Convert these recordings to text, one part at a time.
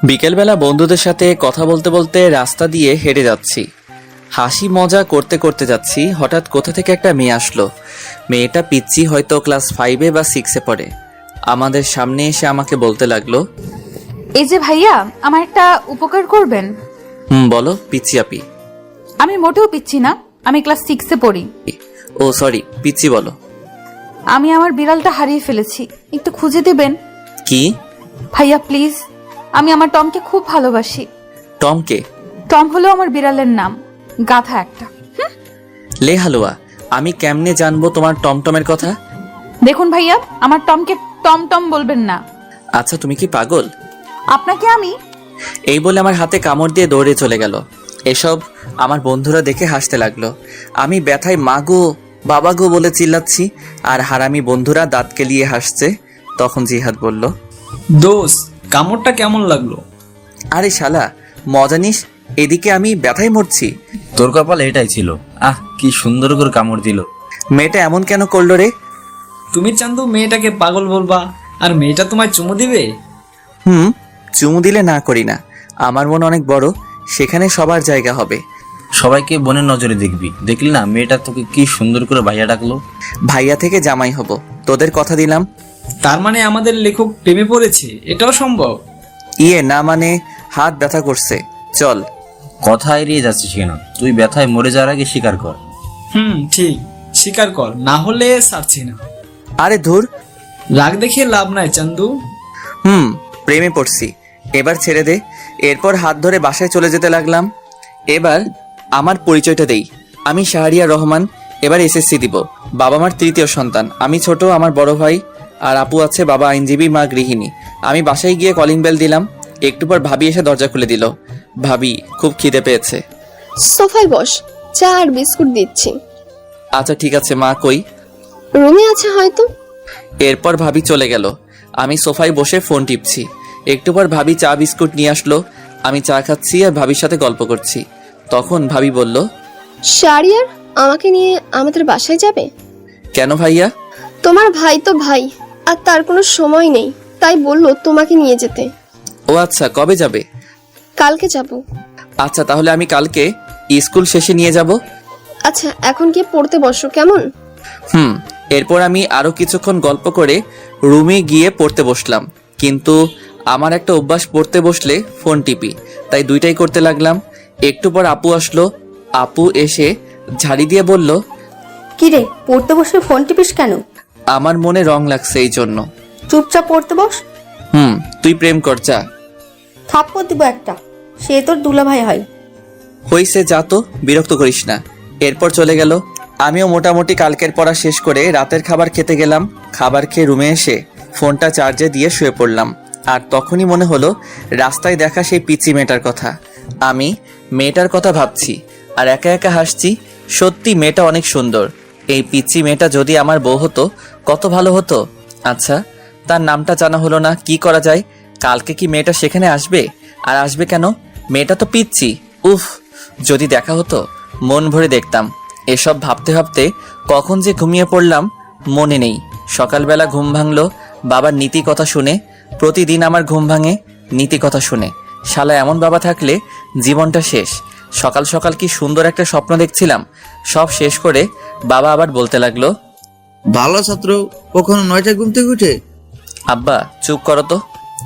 বিকেলবেলা বন্ধুদের সাথে কথা বলতে বলতে রাস্তা দিয়ে হেঁটে যাচ্ছি। হাসি মজা করতে করতে যাচ্ছি, হঠাৎ কোথা থেকে একটা মেয়ে আসলো। মেয়েটা পিচ্ছি, হয়তো ক্লাস 5 বা 6 পড়ে। আমাদের সামনে এসে আমাকে বলতে লাগলো, এই যে ভাইয়া, আমার একটা উপকার করবেন। বলো পিচ্ছি আপি। আমি মোটেও পিচ্ছি না, আমি ক্লাস 6 পড়ি। ও সরি, পিচ্ছি বলো। আমি আমার বিড়ালটা হারিয়ে ফেলেছি, একটু খুঁজে দেবেন? কি? ভাইয়া প্লিজ, আমি আমার টমকে খুব ভালোবাসি। টমকে? টম হলো আমার বিড়ালের নাম, গাধা একটা। লে হালুয়া, আমি কেমনে জানবো তোমার টমটমের কথা? দেখুন ভাইয়া, আমার টমকে টম টম বলবেন না। আচ্ছা তুমি কি পাগল? আপনাকে আমি। এই বলে আমার হাতে কামড় দিয়ে দৌড়ে চলে গেল। এসব আমার বন্ধুরা দেখে হাসতে লাগলো। আমি ব্যথায় মা গো বাবা গো বলে চিল্লাচ্ছি, আর হারামি বন্ধুরা দাঁত কেলিয়ে হাসছে। তখন জিহাদ বলল, দোস্ত কামড়টা কেমন লাগলো? আরে শালা মজা নিস, এদিকে আমি ব্যথায় মরছি। তোর কপাল এটাই ছিল। কি সুন্দর করে কামড় দিল। মেয়েটা এমন কেন করলো রে? তুমি চান্দু মেয়েটাকে পাগল বলবা, আর মেয়েটা তোমায় চুমু দিবে? চুমু দিলে না করি না, আমার মন অনেক বড়, সেখানে সবার জায়গা হবে। সবাইকে বোনের নজরে দেখবি। দেখলি না মেয়েটা তোকে কি সুন্দর করে ভাইয়া ডাকলো। ভাইয়া থেকে জামাই হব, তোদের কথা দিলাম। তার মানে আমাদের লেখক প্রেমে পড়েছে, এটাও সম্ভব? না মানে হাত ব্যথা করছে, চল। কথা এড়িয়ে যাচ্ছিস কেন? তুই ব্যথায় মরে যাওয়ার আগে স্বীকার কর। ঠিক, স্বীকার কর, না হলে ছাড়ছি না। আরে ধুর, রাগ দেখিয়ে লাভ নাই চান্দু। প্রেমে পড়ছি, এবার ছেড়ে দে। এরপর হাত ধরে বাসায় চলে যেতে লাগলাম। এবার আমার পরিচয়টা দেই, আমি শাহরিয়ার রহমান, এবার এসএসসি দিব। বাবা মার তৃতীয় সন্তান, আমি ছোট, আমার বড় ভাই আর আপু আছে, বাবা আইনজীবী, মা গৃহিণী। আমি বাসায় গিয়ে কলিং বেল দিলাম, একটু পর ভাবি এসে দরজা খুলে দিল। ভাবি, খুব খিদে পেয়েছে। সোফায় বস, চা আর বিস্কুট দিচ্ছি। আচ্ছা ঠিক আছে মা, কই? রুমে আছে হয়তো। এরপর ভাবি চলে গেল, আমি সোফায় বসে ফোন টিপছি। একটু পর ভাবি চা বিস্কুট নিয়ে আসলো, আমি চা খাচ্ছি আর ভাবির সাথে গল্প করছি। তখন ভাবি বলল, শাহরিয়ার আমাকে নিয়ে আমাদের বাসায় যাবে? কেন ভাইয়া? তোমার ভাই তো ভাই, আর তার কোনো সময় নেই, তাই বললো তোমাকে নিয়ে যেতে। ও আচ্ছা, কবে যাবে? কালকে যাব। আচ্ছা তাহলে আমি কালকে স্কুল শেষে নিয়ে যাব। আচ্ছা এখন গিয়ে পড়তে বসো কেমন? এরপর আমি আরো কিছুক্ষণ গল্প করে রুমে গিয়ে পড়তে বসলাম। কিন্তু আমার একটা অভ্যাস, পড়তে বসলে ফোন টিপি, তাই দুইটাই করতে লাগলাম। একটু পর আপু আসলো, আপু এসে ঝাড়ি দিয়ে বলল, কিরে পড়তে বসে ফোন টিপিস কেন? আমার মনে রং লাগছে এই জন্য। চুপচাপ পড়তে বস। তুই প্রেম কর, যা। থাপ্পড় দিব একটা, সে তোর দুলাভাই হয়। হইছে, যা তো, বিরক্ত করিস না। এরপর চলে গেল। আমিও মোটামুটি কালকের পড়া শেষ করে রাতের খাবার খেতে গেলাম। খাবার খেয়ে রুমে এসে ফোনটা চার্জে দিয়ে শুয়ে পড়লাম। আর তখনই মনে হলো রাস্তায় দেখা সেই পিচ্চি মেয়েটার কথা। আমি মেয়েটার কথা ভাবছি আর একা একা হাসছি। সত্যি মেয়েটা অনেক সুন্দর। এই পিচ্চি মেয়েটা যদি আমার বউ হতো কত ভালো হতো। আচ্ছা, তার নামটা জানা হলো না, কি করা যায়? কালকে কি মেয়েটা সেখানে আসবে? আর আসবে কেন? মেয়েটা তো পিচ্চি। উফ, যদি দেখা হতো মন ভরে দেখতাম। এসব ভাবতে ভাবতে কখন যে ঘুমিয়ে পড়লাম মনে নেই। সকালবেলা ঘুম ভাঙলো বাবার নীতি কথা শুনে। প্রতিদিন আমার ঘুম ভাঙে নীতি কথা শুনে। শালা এমন বাবা থাকলে জীবনটা শেষ। সকাল সকাল কি সুন্দর একটা স্বপ্ন দেখছিলাম, সব শেষ করে বাবা আবার বলতে লাগলো, ভালো ছাত্র কখনো 9টায় ঘুম থেকে উঠে? আব্বা চুপ করো তো।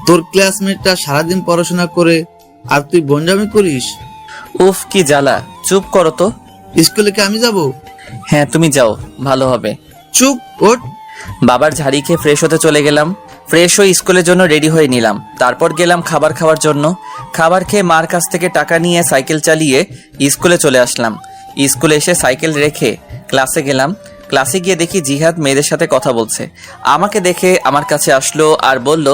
তোর ক্লাসমেটটা সারাদিন পড়াশোনা করে আর তুই বনজামি করিস। উফ কি জ্বালা, চুপ করো তো। স্কুলে কি আমি যাব? হ্যাঁ তুমি যাও, ভালো হবে। চুপ, ওঠ। বাবার ঝাড়ি খেয়ে ফ্রেশ হতে চলে গেলাম। ফ্রেশ হয়ে স্কুলের জন্য রেডি হয়ে নিলাম। তারপর গেলাম খাবার খাওয়ার জন্য। খাবার খেয়ে মার কাছ থেকে টাকা নিয়ে সাইকেল চালিয়ে স্কুলে চলে আসলাম। স্কুলে এসে সাইকেল রেখে ক্লাসে গেলাম। ক্লাসে গিয়ে দেখি জিহাদ মেয়েদের সাথে কথা বলছে। আমাকে দেখে আমার কাছে আসলো আর বলল,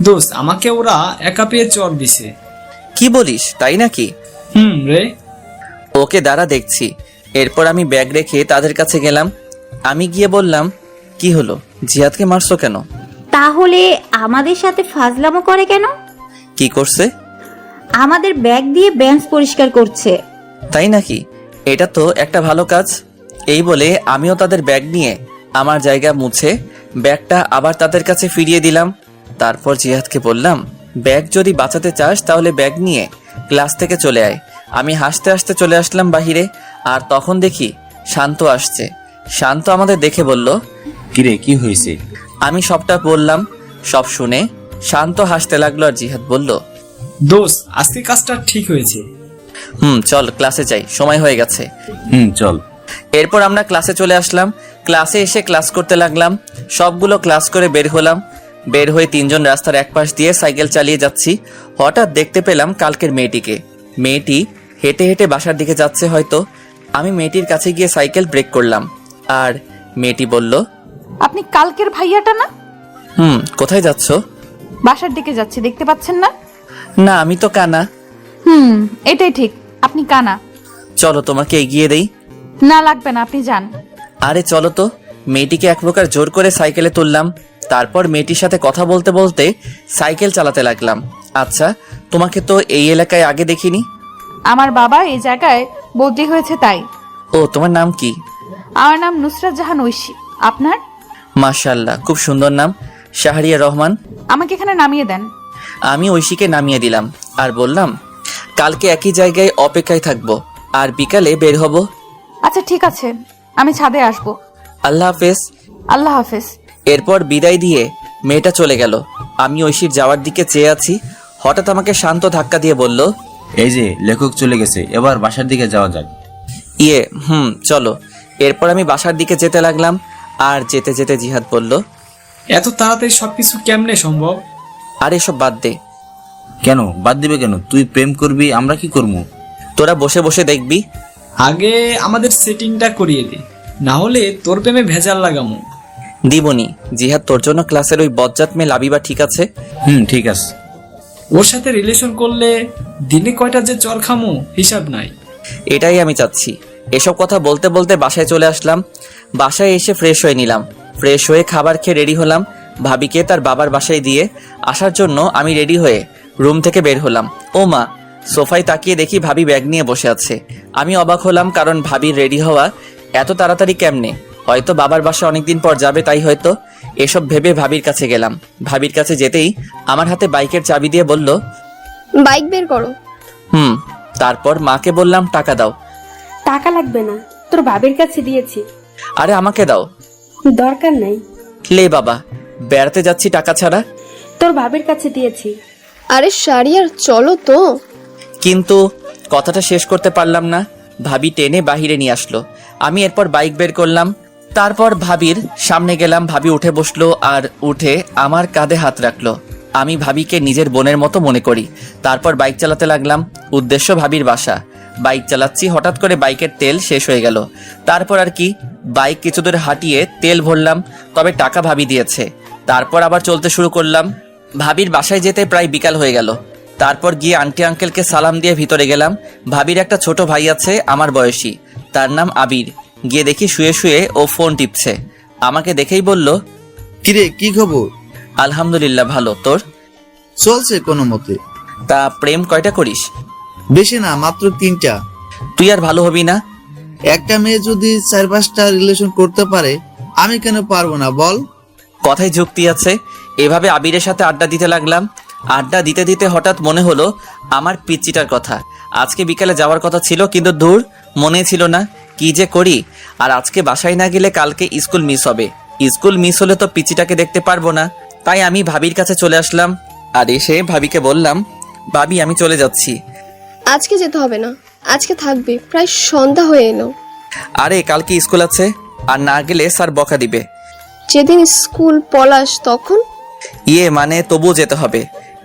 দোস্ত আমাকে ওরা একা পেয়ে চর দিছে। কি বলিস, তাই নাকি? রে। ওকে দাঁড়া দেখছি। এরপর আমি ব্যাগ রেখে তাদের কাছে গেলাম। আমি গিয়ে বললাম, কি হলো, জিহাদকে মারছো কেন? তাহলে আমাদের সাথে ফাজলামো করে কেন? কি করছে? আমাদের ব্যাগ দিয়ে বেঞ্চ পরিষ্কার করছে। তাই নাকি? এটা তো একটা ভালো কাজ। এই বলে আমিও তাদের ব্যাগ নিয়ে আমার জায়গা মুছে ব্যাগটা আবার তাদের কাছে ফিরিয়ে দিলাম। তারপর জিহাদকে বললাম, ব্যাগ যদি বাঁচাতে চাস তাহলে ব্যাগ নিয়ে ক্লাস থেকে চলে আয়। আমি হাসতে হাসতে চলে আসলাম বাহিরে, আর তখন দেখি শান্ত আসছে। শান্ত আমাদের দেখে বলল, কিরে কি হয়েছে? আমি সবটা বললাম। সব শুনে শান্ত হাসতে লাগলো, আর জিহাদ বলল, দোস্ত আজকে কাজটা ঠিক হয়েছে। চল ক্লাসে যাই, সময় হয়ে গেছে। চল। এরপর আমরা ক্লাসে চলে আসলাম। ক্লাসে এসে ক্লাস করতে লাগলাম। সবগুলো ক্লাস করে বের হলাম। বের হয়ে তিনজন রাস্তার এক পাশ দিয়ে সাইকেল চালিয়ে যাচ্ছি। হঠাৎ দেখতে পেলাম কালকের মেয়েটিকে। মেয়েটি হেঁটে হেঁটে বাসার দিকে যাচ্ছে হয়তো। আমি মেয়েটির কাছে গিয়ে সাইকেল ব্রেক করলাম, আর মেয়েটি বলল, আপনি কালকের ভাইয়াটা না? কোথায় যাচ্ছ? বাসার দিকে যাচ্ছি, দেখতে পাচ্ছেন না? না, আমি তো কানা। এটাই ঠিক, আপনি কানা। চলো তোমাকে এগিয়ে দেই। না লাগবে না, আপনি যান। আরে চলো তো। মেয়েটিকে এক প্রকার জোর করে সাইকেলে তুললাম। তারপর মেয়েটির সাথে কথা বলতে বলতে সাইকেল চালাতে লাগলাম। আচ্ছা, তোমাকে তো এই এলাকায় আগে দেখিনি। আমার বাবা এই জায়গায় বদলি হয়েছে তাই। ও, তোমার নাম কি? আমার নাম নুসরাত জাহান ঐশী। আপনার? মাশাআল্লাহ, খুব সুন্দর নাম, শাহরিয়া রহমান। আমাকে এখানে নামিয়ে দেন। আমি ঐশীকে নামিয়ে দিলাম আর বললাম, কালকে একই জায়গায় অপেক্ষায় থাকবো, আর বিকালে বের হব। আচ্ছা ঠিক আছে, আমি ছাদে আসবো। আল্লাহ হাফেজ। আল্লাহ হাফেজ। এরপর বিদায় দিয়ে মেয়েটা চলে গেল। আমি ঐশীর যাওয়ার দিকে চেয়ে আছি। হঠাৎ আমাকে শান্ত ধাক্কা দিয়ে বলল, এই যে লেখক চলে গেছে, এবার বাসার দিকে যাওয়া যাক। চলো। এরপর আমি বাসার দিকে যেতে লাগলাম, আর যেতে যেতে জিহাদ বলল, এত তাড়াতাড়ি সবকিছু কেমনে সম্ভব? আর এসব বাদ দে। কেন বাদ দিবে কেন? তুই প্রেম করবি, আমরা কি করবো? তোরা বসে বসে দেখবি। আগে আমাদের সেটিংটা করিয়ে দে, না হলে তোর প্রেমে ভেজাল লাগামু। দিবনি। জিহাদ, তোর জন্য ক্লাসের ওই বজ্জাত মেয়ে লাবিবা ঠিক আছে? ঠিক আছে। ওর সাথে রিলেশন করলে দিনে কয়টা যে চর খামু হিসাব নাই। এটাই আমি চাচ্ছি। এসব কথা বলতে বলতে বাসায় চলে আসলাম। বাসায় এসে ফ্রেশ হয়ে নিলাম। ফ্রেশ হয়ে খাবার খেয়ে রেডি হলাম। ভাবিকে তার বাবার বাসায় দিয়ে আসার জন্য আমি রেডি হয়ে রুম থেকে বের হলাম। ও মা, সোফায় তাকিয়ে দেখি ভাবি ব্যাগ নিয়ে বসে আছে। আমি অবাক হলাম, কারণ ভাবির রেডি হওয়া এত তাড়াতাড়ি কেমনে? হয়তো বাবার বাসা অনেকদিন পর যাবে, তাই হয়তো। এসব ভেবে ভাবির কাছে গেলাম। ভাবির কাছে যেতেই আমার হাতে বাইকের চাবি দিয়ে বলল, বাইক বের করো। তারপর মাকে বললাম, টাকা দাও। টাকা লাগবে না, তোর বাবের কাছে দিয়েছি। আরে আমাকে দাও। দরকার নাই, লে বাবা, বেড়াতে যাচ্ছি টাকা ছাড়া। তোর বাবের কাছে দিয়েছি। আরে শাড়িয়ার চলো তো। কিন্তু কথাটা শেষ করতে পারলাম না। ভাবি টেনে বাহিরে নিয়ে আসলো। আমি এরপর বাইক বের করলাম। তারপর ভাবির সামনে গেলাম। ভাবি উঠে বসলো, আর উঠে আমার কাঁধে হাত রাখলো। আমি ভাবিকে নিজের বোনের মতো মনে করি। তারপর বাইক চালাতে লাগলাম। উদ্দেশ্য ভাবির বাসা। বাইক চালাচ্ছি, হঠাৎ করে বাইকের তেল শেষ হয়ে গেল। তারপর আর কি, বাইক কিছু দূর হাঁটিয়ে তেল ভরলাম, তবে টাকা ভাবি দিয়েছে। তারপর আবার চলতে শুরু করলাম। ভাবির বাসায় যেতে প্রায় বিকাল হয়ে গেল। তারপর গিয়ে আন্টি আঙ্কেলকে সালাম দিয়ে ভিতরে গেলাম। ভাবির একটা ছোট ভাই আছে আমার বয়সী, তার নাম আবির। গিয়ে দেখি শুয়ে শুয়ে ও ফোন টিপছে। আমাকে দেখেই বলল, কিরে কি খবর? আলহামদুলিল্লাহ, ভালো। তোর? চলছে কোনো মতে। তা প্রেম কয়টা করিস? বেশি না, মাত্র 3টা। তুই আর ভালো হবি না? একটা মেয়ে যদি 4-5টা রিলেশন করতে পারে, আমি কেন পারবো না বল? কথায় যুক্তি আছে। এভাবে আবিরের সাথে আড্ডা দিতে লাগলাম। আড্ডা দিতে দিতে হঠাৎ মনে হলো আমার পিচ্চিটার কথা। আজকে বিকালে যাওয়ার কথা ছিল, কিন্তু দূর, মনে ছিল না কি যে করি। আর আজকে বাসায় না গেলে কালকে স্কুল মিস হবে। স্কুল মিস হলে তো পিচ্চিটাকে দেখতে পারবো না। তাই আমি ভাবির কাছে চলে আসলাম, আর এসে ভাবিকে বললাম, ভাবি আমি চলে যাচ্ছি। আজকে যেতে হবে না, আজকে থাকবে, প্রায় সন্ধ্যা হয়ে এলো। আরে কালকে স্কুল আছে, আর না গেলে স্যার বকা দিবে। যেদিন স্কুল পলাশ তখন? মানে তবুও যেতে হবে।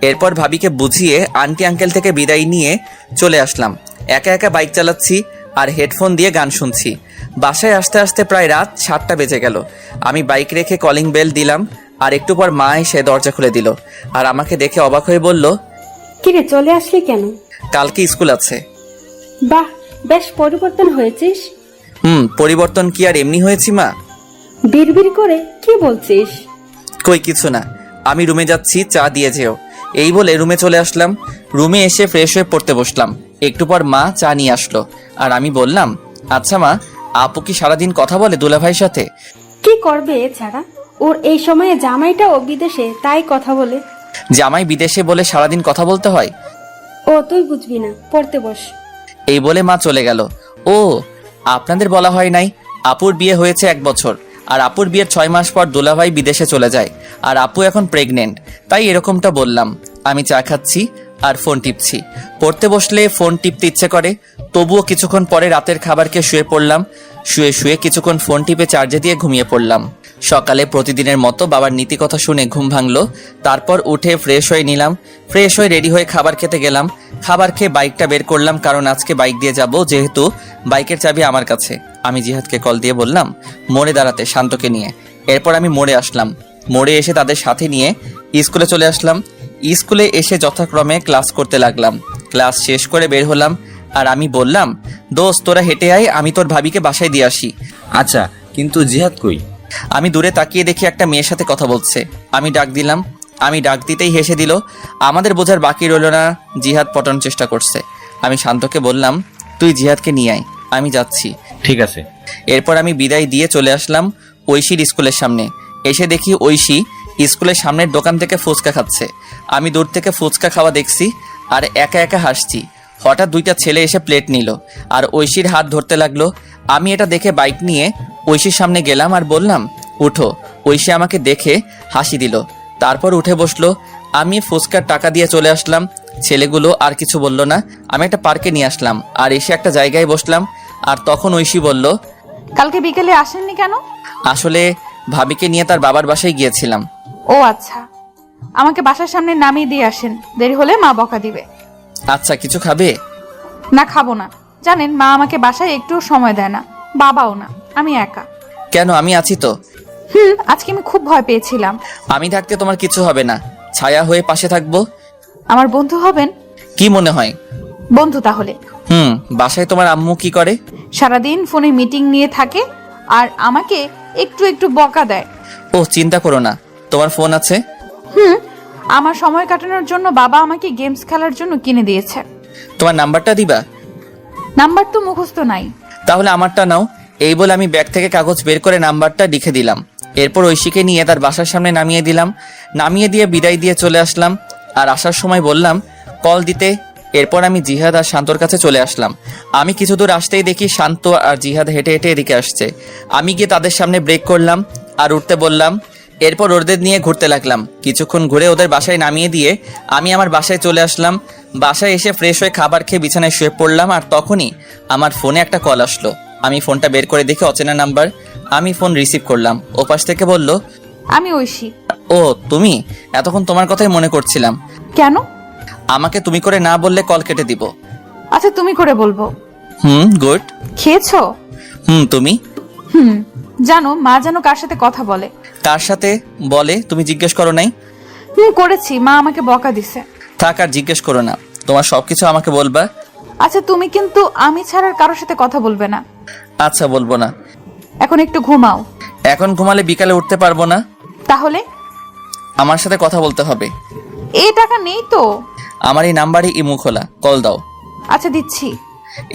এরপর ভাবিকে বুঝিয়ে আন্টি আঙ্কেল থেকে বিদায় নিয়ে চলে আসলাম। একা একা বাইক চালাচ্ছি আর হেডফোন দিয়ে গান শুনছি। বাসায় আসতে আসতে প্রায় রাত 7টা বেজে গেল। আমি বাইক রেখে কলিং বেল দিলাম, আর একটু পর মা এসে দরজা খুলে দিল, আর আমাকে দেখে অবাক হয়ে বলল, কিরে চলে আসলি কেন? কালকে স্কুল আছে। বাহ, বেশ পরিবর্তন হয়েছিস। পরিবর্তন কি আর এমনি হয়েছি মা? বিড়বিড় করে কি বলছিস? কই কিছু না, আমি রুমে যাচ্ছি, চা দিয়ে যেও। এই বলে রুমে চলে আসলাম। রুমে এসে ফ্রেশ হয়ে পড়তে বসলাম। একটু পর মা চা নিয়ে আসলো, আর আমি বললাম, আচ্ছা মা, আপু কি সারাদিন কথা বলে দুলাভাইয়ের সাথে? কি করবে এছাড়া? ওর এই সময়ে জামাইটাও বিদেশে, তাই কথা বলে। জামাই বিদেশে বলে সারাদিন কথা বলতে হয়? ও তুই বুঝবি না, পড়তে বস। এই বলে মা চলে গেল। ও, আপনাদের বলা হয় নাই, আপুর বিয়ে হয়েছে 1 বছর, আর আপুর বিয়ের 6 মাস পর দুলাভাই বিদেশে চলে যায়, আর আপু এখন প্রেগনেন্ট, তাই এরকমটা বললাম। আমি চা খাচ্ছি আর ফোন টিপছি। পড়তে বসলে ফোন টিপতে ইচ্ছে করে, তবুও কিছুক্ষণ পরে রাতের খাবারকে শুয়ে পড়লাম। শুয়ে শুয়ে কিছুক্ষণ ফোন টিপে চার্জে দিয়ে ঘুমিয়ে পড়লাম। সকালে প্রতিদিনের মতো বাবার নীতি কথা শুনে ঘুম ভাঙলো। তারপর উঠে ফ্রেশ হয়ে নিলাম। ফ্রেশ হয়ে রেডি হয়ে খাবার খেতে গেলাম। খাবার খেয়ে বাইকটা বের করলাম, কারণ আজকে বাইক দিয়ে যাব, যেহেতু বাইকের চাবি আমার কাছে। আমি জিহাদকে কল দিয়ে বললাম মোড়ে দাঁড়াতে শান্তকে নিয়ে। এরপর আমি মোড়ে আসলাম। মোড়ে এসে তাদের সাথে নিয়ে স্কুলে চলে আসলাম। স্কুলে এসে যথাক্রমে ক্লাস করতে লাগলাম। ক্লাস শেষ করে বের হলাম, আর আমি বললাম দোস্ত তোরা হেঁটে আয়, আমি তোর ভাবিকে বাসায় দিয়ে আসি। আচ্ছা, কিন্তু জিহাদ কই? আমি দূরে তাকিয়ে দেখি একটা মেয়ের সাথে কথা বলছে। আমি ডাক দিলাম। আমি ডাক দিতেই হেসে দিল। আমাদের বোঝার বাকি রইল না, জিহাদ পটানোর চেষ্টা করছে। আমি শান্তকে বললাম তুই জিহাদকে নিয়ে আয়, আমি যাচ্ছি। ঠিক আছে। এরপর আমি বিদায় দিয়ে চলে আসলাম ঐশীর স্কুলের সামনে। এসে দেখি ঐশী স্কুলের সামনের দোকান থেকে ফুচকা খাচ্ছে। আমি দূর থেকে ফুচকা খাওয়া দেখছি আর একা একা হাসছি। হঠাৎ 2টা ছেলে এসে প্লেট নিল আর ঐশীর হাত ধরতে লাগলো। আমি এটা দেখে বাইক নিয়ে ঐশীর সামনে গেলাম আর বললাম উঠো। ঐশী আমাকে দেখে হাসি দিল, তারপর উঠে বসলো। আমি ফুচকার টাকা দিয়ে চলে আসলাম। ছেলেগুলো আর কিছু বলল না। আমি একটা পার্কে নিয়ে আসলাম আর এসে একটা জায়গায় বসলাম। আর তখন ঐশী বলল কালকে বিকেলে আসেননি কেন? আসলে ভাবিকে নিয়ে তার বাবার বাসায় গিয়েছিলাম। ও আচ্ছা, আমাকে বাসার সামনে নামিয়ে দিয়ে আসেন, দেরি হলে মা বকা দিবে। আচ্ছা, কিছু খাবে? না, খাবো না। জানেন মা আমাকে বাসায় একটু সময় দেয় না, বাবাও না, আমি একা। কেন, আমি আছি তো। আজকে আমি খুব ভয় পেয়েছিলাম। আমি থাকতে তোমার কিছু হবে না, ছায়া হয়ে পাশে থাকবো। আমার বন্ধু হবেন? কি মনে হয়? বন্ধু তাহলে। বাসায় তোমার আম্মু কি করে? সারাদিন ফোনে মিটিং নিয়ে থাকে আর আমাকে একটু একটু বকা দেয়। ও, চিন্তা করো না, তোমার ফোন আছে। আমার সময় কাটানোর জন্য বাবা আমাকে গেমস খেলার জন্য কিনে দিয়েছে। তোমার নাম্বারটা দিবা? নাম্বার তো মুখস্থ নাই। তাহলে আমারটা নাও। এই বলে আমি ব্যাগ থেকে কাগজ বের করে নাম্বারটা লিখে দিলাম। এরপর ঐশীকে নিয়ে তার বাসার সামনে নামিয়ে দিলাম। নামিয়ে দিয়ে বিদায় দিয়ে চলে আসলাম। আর আসার সময় বললাম কল দিতে। এরপর আমি জিহাদ আর শান্তর কাছে চলে আসলাম। আমি কিছু দূর আসতেই দেখি শান্ত আর জিহাদ হেঁটে হেঁটে এদিকে আসছে। আমি গিয়ে তাদের সামনে ব্রেক করলাম আর উঠতে বললাম। এরপর ওদের নিয়ে ঘুরতে লাগলাম। কিছুক্ষণ ঘুরে ওদের বাসায় নামিয়ে দিয়ে আমি আমার বাসায় চলে আসলাম। বাসায় এসে ফ্রেশ হয়ে খাবার খেয়ে বিছানায় শুয়ে পড়লাম। আর তখনই আমার ফোনে একটা কল আসলো। আমি ফোনটা বের করে দেখি অচেনা নাম্বার। আমি ফোন রিসিভ করলাম। ওপাশ থেকে বলল আমি ঐশী। ও তুমি? এতক্ষণ তোমার কথাই মনে করছিলাম। কেন? আমাকে তুমি করে না বললে কল কেটে দিব। আচ্ছা, তুমি করে বলবো। গুড। খেয়েছো? তুমি? জানো মা যেন কার সাথে কথা বলে। কার সাথে বলে তুমি জিজ্ঞেস করো নাই? করেছি, মা আমাকে বকা দিছে। থাক, আর জিজ্ঞেস করো না, তোমার সবকিছু আমাকে বলবা। আচ্ছা, তুমি কিন্তু আমি ছাড়ার কারোর সাথে কথা বলবে না। আচ্ছা, বলবো না। এখন একটু ঘুমাও। এখন ঘুমালে বিকালে উঠতে পারবো না। তাহলে? আমার সাথে কথা বলতে হবে। এই টাকা নেই তো। আমার এই নাম্বারে ইমু খোলা, কল দাও। আচ্ছা, দিচ্ছি।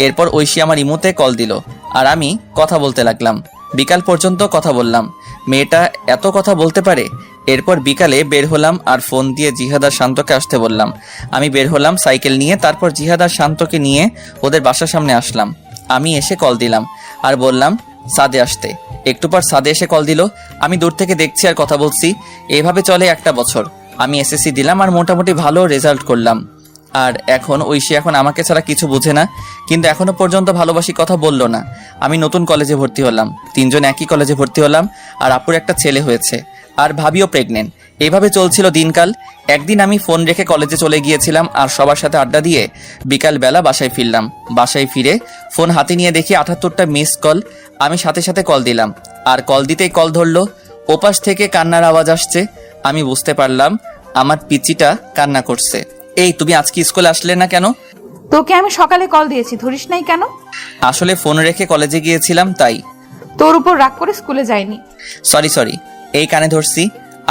এরপর ঐশী আমার ইমুতে কল দিল আর আমি কথা বলতে লাগলাম। বিকাল পর্যন্ত কথা বললাম। মেয়েটা এত কথা বলতে পারে। এরপর বিকালে বের হলাম আর ফোন দিয়ে জিহাদ আর শান্তকে আসতে বললাম। আমি বের হলাম সাইকেল নিয়ে। তারপর জিহাদ আর শান্তকে নিয়ে ওদের বাসার সামনে আসলাম। আমি এসে কল দিলাম আর বললাম সাদে আসতে। একটু পর সাদে এসে কল দিল। আমি দূর থেকে দেখছি আর কথা বলছি। এভাবে চলে 1টা বছর। আমি এসএসসি দিলাম আর মোটামুটি ভালো রেজাল্ট করলাম। আর এখন ঐশী এখন আমাকে ছাড়া কিছু বুঝে না, কিন্তু এখনো পর্যন্ত ভালোবাসি কথা বললো না। আমি নতুন কলেজে ভর্তি হলাম, 3জন একই কলেজে ভর্তি হলাম। আর আপুর একটা ছেলে হয়েছে আর ভাবিও প্রেগনেন্ট। এইভাবে চলছিল দিনকাল। একদিন আমি ফোন রেখে কলেজে চলে গিয়েছিলাম আর সবার সাথে আড্ডা দিয়ে বিকালবেলা বাসায় ফিরলাম। বাসায় ফিরে ফোন হাতে নিয়ে দেখি 78টা মিস কল। আমি সাথে সাথে কল দিলাম আর কল দিতেই কল ধরলো। ওপাশ থেকে কান্নার আওয়াজ আসছে। আমি বুঝতে পারলাম আমার পিচিটা কান্না করছে। এই তুমি আজকে স্কুলে আসলে না কেন? তোকে আমি সকালে কল দিয়েছি, ধরিস নাই কেন? আসলে ফোন রেখে কলেজে গিয়েছিলাম তাই। তোর উপর রাগ করে স্কুলে যাইনি। সরি, এই কানে ধরছি,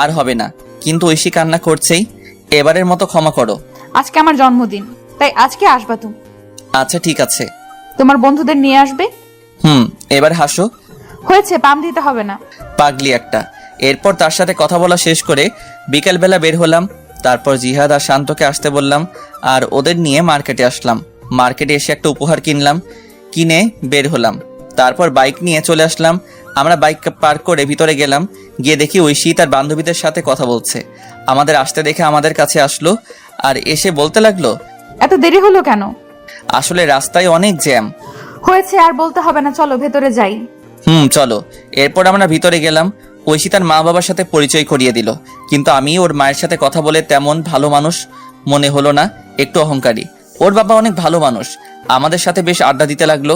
আর হবে না। কিন্তু ঐশী কান্না করছেই, এবারের মতো ক্ষমা করো। আজকে আমার জন্মদিন, তাই আজকে আসবা তুমি। আচ্ছা ঠিক আছে। তোমার বন্ধুদের নিয়ে আসবে? এবার হাসো। হয়েছে, পাম দিতে হবে না। পাগলি একটা। এরপর তার সাথে কথা বলা শেষ করে বিকালবেলা বের হলাম। তারপর জিহাদ আর শান্তকে আসতে বললাম আর ওদের নিয়ে মার্কেটে আসলাম। মার্কেটে এসে একটা উপহার কিনলাম, কিনে বের হলাম। তারপর বাইক নিয়ে চলে আসলাম। আমরা বাইক পার্ক করে ভিতরে গেলাম। গিয়ে দেখি ঐশী তার বান্ধবীদের সাথে কথা বলছে। আমাদের আসতে দেখে আমাদের কাছে আসলো আর এসে বলতে লাগলো, এত দেরি হলো কেন? আসলে রাস্তায় অনেক জ্যাম। হয়েছে, আর বলতে হবে না, চলো ভেতরে যাই। চলো। এরপর আমরা ভিতরে গেলাম। ঐশী তার মা বাবার সাথে পরিচয় করিয়ে দিল, কিন্তু আমি ওর মায়ের সাথে কথা বলে তেমন ভালো মানুষ মনে হলো না, একটু অহংকারী। ওর বাবা অনেক ভালো মানুষ, আমাদের সাথে বেশ আড্ডা দিতে লাগলো।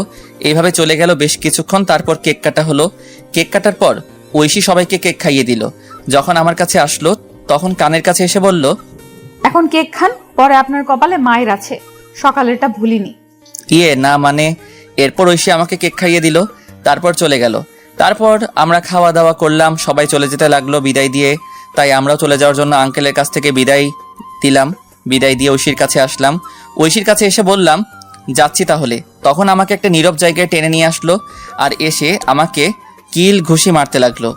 এইভাবে চলে গেল বেশ কিছুক্ষণ। তারপর কেক কাটা হলো। কেক কাটার পর ঐশী সবাইকে কেক খাইয়ে দিল। যখন আমার কাছে আসলো তখন কানের কাছে এসে বলল, এখন কেক খান, পরে আপনার কপালে মায়ের আছে, সকালেরটা ভুলিনি। না মানে। এরপর ঐশী আমাকে কেক খাইয়ে দিল, তারপর চলে গেল। তারপর আমরা খাওয়া দাওয়া করলাম, সবাই চলে যেতে লাগলো বিদায় দিয়ে। তাই আমরাও চলে যাওয়ার জন্য আঙ্কেলের কাছ থেকে বিদায় দিলাম। বিদায় দিয়ে ঐশীর কাছে আসলাম। ঐশীর কাছে এসে বললাম, যাচ্ছি তাহলে। তখন আমাকে একটা নীরব জায়গায় টেনে নিয়ে আসলো আর এসে আমাকে কিল ঘুষি মারতে লাগলো।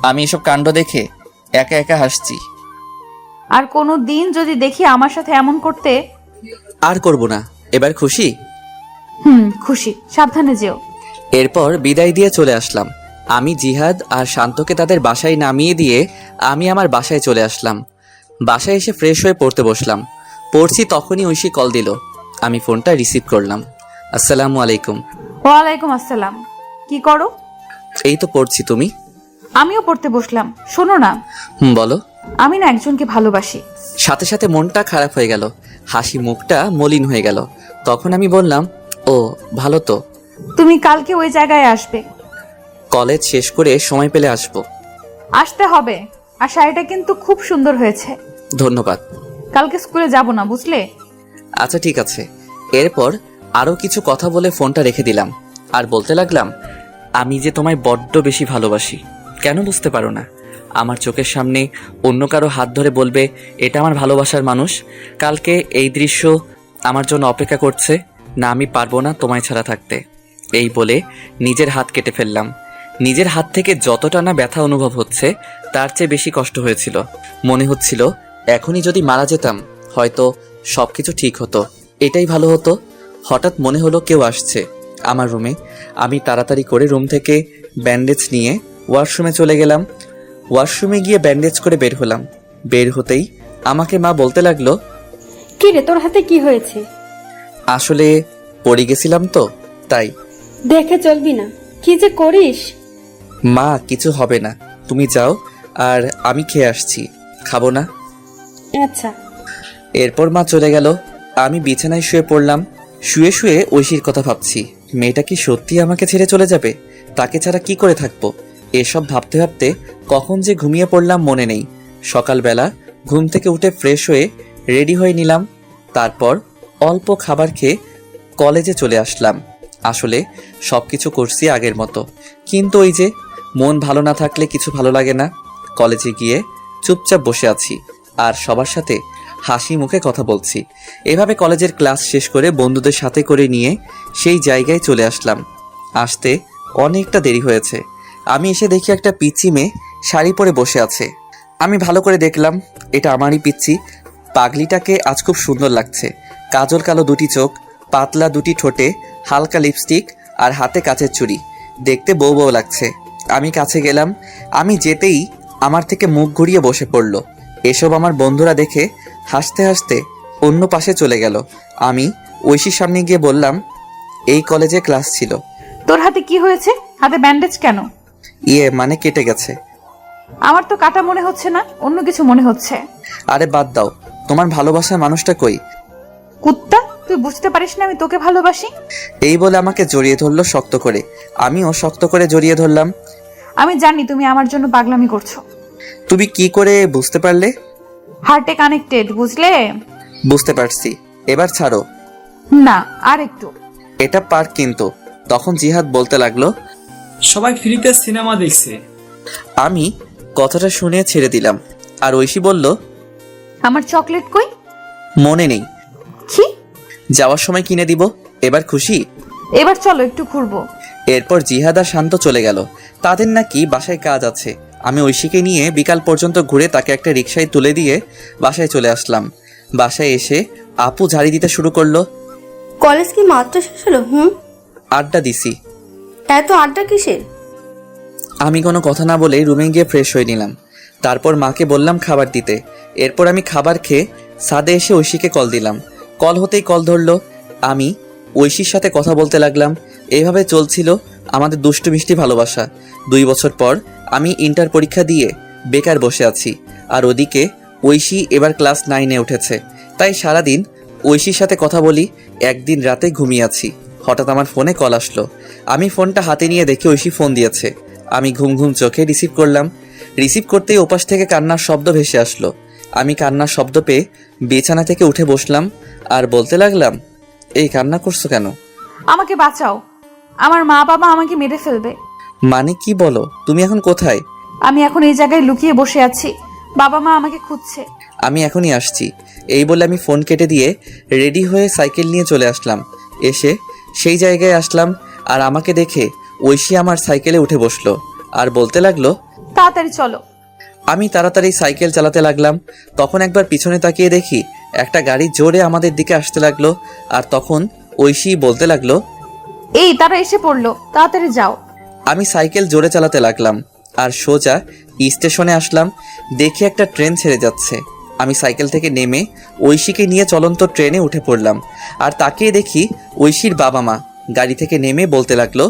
আমি এসব কাণ্ড দেখে একা একা হাসছি। আর কোনো দিন যদি দেখি আমার সাথে এমন করতে। আর করব না, এবার খুশি? খুশি, সাবধানে যেও। এরপর বিদায় দিয়ে চলে আসলাম। আমি জিহাদ আর শান্তকে তাদের বাসায় নামিয়ে দিয়ে আমি আমার বাসায় চলে আসলাম। বাসায় এসে ফ্রেশ হয়ে পড়তে বসলাম। পড়ছি তখনই ঐশী কল দিল। আমি ফোনটা রিসিভ করলাম। আসসালামু আলাইকুম। ওয়ালাইকুম আসসালাম। কি করো? এই তো পড়ছি, তুমি? আমিও পড়তে বসলাম। শোনো না, বলো। আমি না একজনকে ভালোবাসি। সাথে সাথে মনটা খারাপ হয়ে গেল, হাসি মুখটা মলিন হয়ে গেল। তখন আমি বললাম, ও ভালো তো। তুমি কালকে ওই জায়গায় আসবে। কলেজ শেষ করে সময় পেলে আসবো। আসতে হবে। আর শাড়িটা কিন্তু খুব সুন্দর হয়েছে। ধন্যবাদ। কালকে স্কুলে যাব না, বুঝলে? আচ্ছা ঠিক আছে। এরপর আরও কিছু কথা বলে ফোনটা রেখে দিলাম আর বলতে লাগলাম, আমি যে তোমায় বড্ড বেশি ভালোবাসি। কেন বুঝতে পারো না? আমার চোখের সামনে অন্য কারো হাত ধরে বলবে এটা আমার ভালোবাসার মানুষ। কালকে এই দৃশ্য আমার জন্য অপেক্ষা করছে। না, আমি পারবো না তোমায় ছাড়া থাকতে। এই বলে নিজের হাত কেটে ফেললাম। নিজের হাত থেকে যতটা না ব্যথা অনুভব হচ্ছে তার চেয়ে বেশি কষ্ট হয়েছিল। মনে হচ্ছিল এখনই যদি মারা যেতাম হয়তো সবকিছু ঠিক হতো, এটাই ভালো হতো। হঠাৎ মনে হলো কেউ আসছে আমার রুমে। আমি তাড়াতাড়ি করে রুম থেকে ব্যান্ডেজ নিয়ে ওয়াশরুমে চলে গেলাম। ওয়াশরুমে গিয়ে ব্যান্ডেজ করে বের হলাম। বের হতেই আমাকে মা বলতে লাগলো, কি রে, তোর হাতে কি হয়েছে? আসলে পড়ে গেছিলাম তো তাই। দেখে চলবি না, কি যে করিস। মা কিছু হবে না, তুমি যাও, আর আমি খেয়ে আসছি। খাবো না? আচ্ছা। এরপর মা চলে গেল। আমি বিছানায় শুয়ে পড়লাম। শুয়ে শুয়ে ঐশীর কথা ভাবছি। মেয়েটা কি সত্যি আমাকে ছেড়ে চলে যাবে? তাকে ছাড়া কি করে থাকবো? এসব ভাবতে ভাবতে কখন যে ঘুমিয়ে পড়লাম মনে নেই। সকালবেলা ঘুম থেকে উঠে ফ্রেশ হয়ে রেডি হয়ে নিলাম। তারপর অল্প খাবার খেয়ে কলেজে চলে আসলাম। আসলে সব কিছু করছি আগের মতো, কিন্তু ওই যে মন ভালো না থাকলে কিছু ভালো লাগে না। কলেজে গিয়ে চুপচাপ বসে আছি আর সবার সাথে হাসি মুখে কথা বলছি। এভাবে কলেজের ক্লাস শেষ করে বন্ধুদের সাথে করে নিয়ে সেই জায়গায় চলে আসলাম। আসতে অনেকটা দেরি হয়েছে। আমি এসে দেখি একটা পিচ্চি মেয়ে শাড়ি পরে বসে আছে। আমি ভালো করে দেখলাম এটা আমারই পিচ্চি। পাগলিটাকে আজ খুব সুন্দর লাগছে। কাজল কালো দুটি চোখ, পাতলা দুটি ঠোঁটে হালকা লিপস্টিক আর হাতে কাচের চুড়ি, দেখতে বউ বউ লাগছে। আমি কাছে গেলাম। আমি যেতেই আমার থেকে মুখ ঘুরিয়ে বসে পড়ল। এসব আমার বন্ধুরা দেখে হাসতে হাসতে অন্য পাশে চলে গেল। আমি ঐশীর সামনে গিয়ে বললাম, এই কলেজে ক্লাস ছিল। তোর হাতে কি হয়েছে? হাতে ব্যান্ডেজ কেন? মানে কেটে গেছে। আমার তো কাটা মনে হচ্ছে না, অন্য কিছু মনে হচ্ছে। আরে বাদ দাও, তোমার ভালোবাসার মানুষটা কই? কুত্তা, তুই বুঝতে পারিস না আমি তোকে ভালোবাসি? এই বলে আমাকে জড়িয়ে ধরলো শক্ত করে। আমিও শক্ত করে জড়িয়ে ধরলাম। আমি জানি তুমি আমার জন্য পাগলামি করছো। তুমি কি করে বুঝতে পারলে? হার্টে কানেক্টেড, বুঝলে? বুঝতে পারছি, এবার ছাড়ো। না, আর একটু। এটা পার্ক কিন্তু। তখন জিহাদ বলতে লাগলো, সবাই ফ্রিতে সিনেমা দেখছে। আমি কথাটা শুনে ছেড়ে দিলাম। আর ঐশী বলল, আমার চকলেট কই? মনে নেই, কি? যাওয়ার সময় কিনে দিব। এবার খুশি? এবার চলো একটু ঘুরবো। এরপর জিহাদ আর শান্ত চলে গেল। তাদের নাকি বাসায় কাজ আছে। আমি ঐশীকে নিয়ে বিকাল পর্যন্ত ঘুরে তাকে একটা রিকশায় তুলে দিয়ে বাসায় চলে আসলাম। বাসায় এসে আপু ঝাড়ি দিতে শুরু করলো। কলেজ কি মাত্র শেষ হলো? আড্ডা দিছি। এত আড্ডা কিসের? আমি কোনো কথা না বলে রুমে গিয়ে ফ্রেশ হয়ে নিলাম। তারপর মাকে বললাম খাবার দিতে। এরপর আমি খাবার খেয়ে ছাদে এসে ঐশীকে কল দিলাম। কল হতেই কল ধরলো। আমি ঐশীর সাথে কথা বলতে লাগলাম। এইভাবে চলছিল আমাদের দুষ্টু মিষ্টি ভালোবাসা। 2 বছর পর আমি ইন্টার পরীক্ষা দিয়ে বেকার বসে আছি। আর ওদিকে ঐশী এবার ক্লাস 9-এ উঠেছে। তাই সারাদিন ঐশীর সাথে কথা বলি। একদিন রাতে ঘুমিয়ে আছি, হঠাৎ আমার ফোনে কল আসলো। আমি ফোনটা হাতে নিয়ে দেখে ঐশী ফোন দিয়েছে। আমি ঘুম ঘুম চোখে রিসিভ করলাম। রিসিভ করতেই ওপাশ থেকে কান্নার শব্দ ভেসে আসলো। আমি কান্নার শব্দ পেয়ে বিছানা থেকে উঠে বসলাম আর বলতে লাগলাম, এই কান্না করছো কেন? আমাকে বাঁচাও, আমার মা বাবা আমাকে মেরে ফেলবে। মানে কি বলো? তুমি এখন কোথায়? আমি এখন এই জায়গায় লুকিয়ে বসে আছি, বাবা মা আমাকে খুঁজছে। আমি এখনই আসছি। এই বলে আমি ফোন কেটে দিয়ে রেডি হয়ে সাইকেল নিয়ে চলে আসলাম। এসে সেই জায়গায় আসলাম আর আমাকে দেখে ঐশী আমার সাইকেলে উঠে বসলো আর বলতে লাগলো, তাড়াতাড়ি চলো। আমি তাড়াতাড়ি সাইকেল চালাতে লাগলাম। তখন একবার পিছনে তাকিয়ে দেখি একটা গাড়ি জোরে আমাদের দিকে আসতে লাগলো। আর তখন ঐশী বলতে লাগলো, এই তারা এসে পড়লো, তাড়াতাড়ি যাও। আমি সাইকেল জোরে চালাতে লাগলাম আর সোজা স্টেশনে আসলাম। দেখি একটা ট্রেন ছেড়ে যাচ্ছে। আমি সাইকেল থেকে নেমে ঐশীকে নিয়ে চলন্ত ট্রেনে উঠে পড়লাম। আর তাকিয়ে দেখি ঐশীর বাবা মা গাড়ি থেকে নেমে বলতে লাগলো,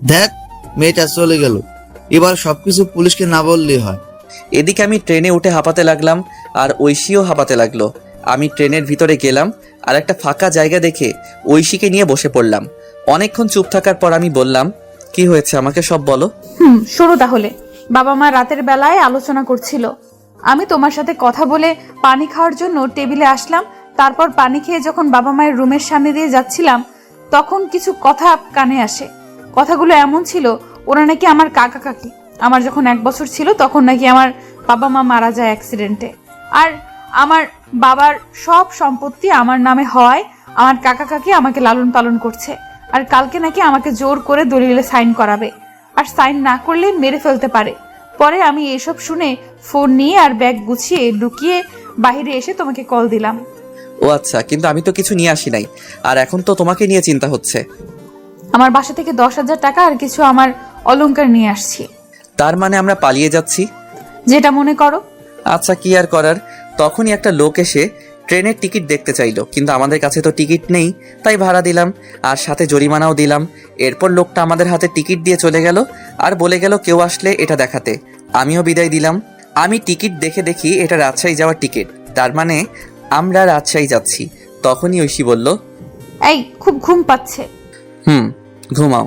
দেখ মেয়েটা চলে গেল, এবার সবকিছু পুলিশকে না বললেই হয়। এদিকে আমি ট্রেনে উঠে হাঁপাতে লাগলাম আর ঐশীও হাঁপাতে লাগলো। আমি ট্রেনের ভিতরে গেলাম আর একটা ফাঁকা জায়গা দেখে ঐশীকে নিয়ে বসে পড়লাম। অনেকক্ষণ চুপ থাকার পর আমি বললাম, কি হয়েছে আমাকে সব বলো। শুরু তাহলে। বাবা মা রাতের বেলায় আলোচনা করছিল। আমি তোমার সাথে কথা বলে পানি খাওয়ার জন্য টেবিলে আসলাম। তারপর পানি খেয়ে যখন বাবা মায়ের রুমের সামনে দিয়ে যাচ্ছিলাম, তখন কিছু কথা কানে আসে। কথাগুলো এমন ছিল, ওরা নাকি আমার কাকা কাকি। আমার যখন 1 বছর ছিল তখন নাকি আমার বাবা মা মারা যায় অ্যাক্সিডেন্টে। আর আমার বাবার সব সম্পত্তি আমার নামে হওয়ায় আমার কাকা কাকি আমাকে লালন পালন করছে। আর কালকে নাকি আমাকে জোর করে দলিলে সাইন করাবে, আর সাইন না করলে মেরে ফেলতে পারে। পরে আমি এসব শুনে ফোন নিয়ে আর ব্যাগ গুছিয়ে লুকিয়ে বাইরে এসে তোমাকে কল দিলাম। ও আচ্ছা, কিন্তু আমি তো কিছু নিয়ে আসি নাই। আর এখন তো তোমাকে নিয়ে চিন্তা হচ্ছে। আমার বাসা থেকে 10,000 টাকা আর কিছু আমার অলংকার নিয়ে আসছি। তার মানে আমরা পালিয়ে যাচ্ছি? যেটা মনে করো। আচ্ছা, কি আর করার। তখনই একটা লোক এসে ট্রেনের টিকিট দেখতে চাইলো, কিন্তু আমাদের কাছে তো টিকিট নেই। তাই ভাড়া দিলাম আর সাথে জরিমানাও দিলাম। এরপর লোকটা আমাদের হাতে টিকিট দিয়ে চলে গেল আর বলে গেল কেউ আসলে এটা দেখাতে। আমিও বিদায় দিলাম। আমি টিকিট দেখে দেখি এটা রাজশাহী যাওয়ার টিকিট। তার মানে আমরা রাজশাহী যাচ্ছি। তখনই ঐশী বলল, এই খুব ঘুম পাচ্ছে। ঘুমাও।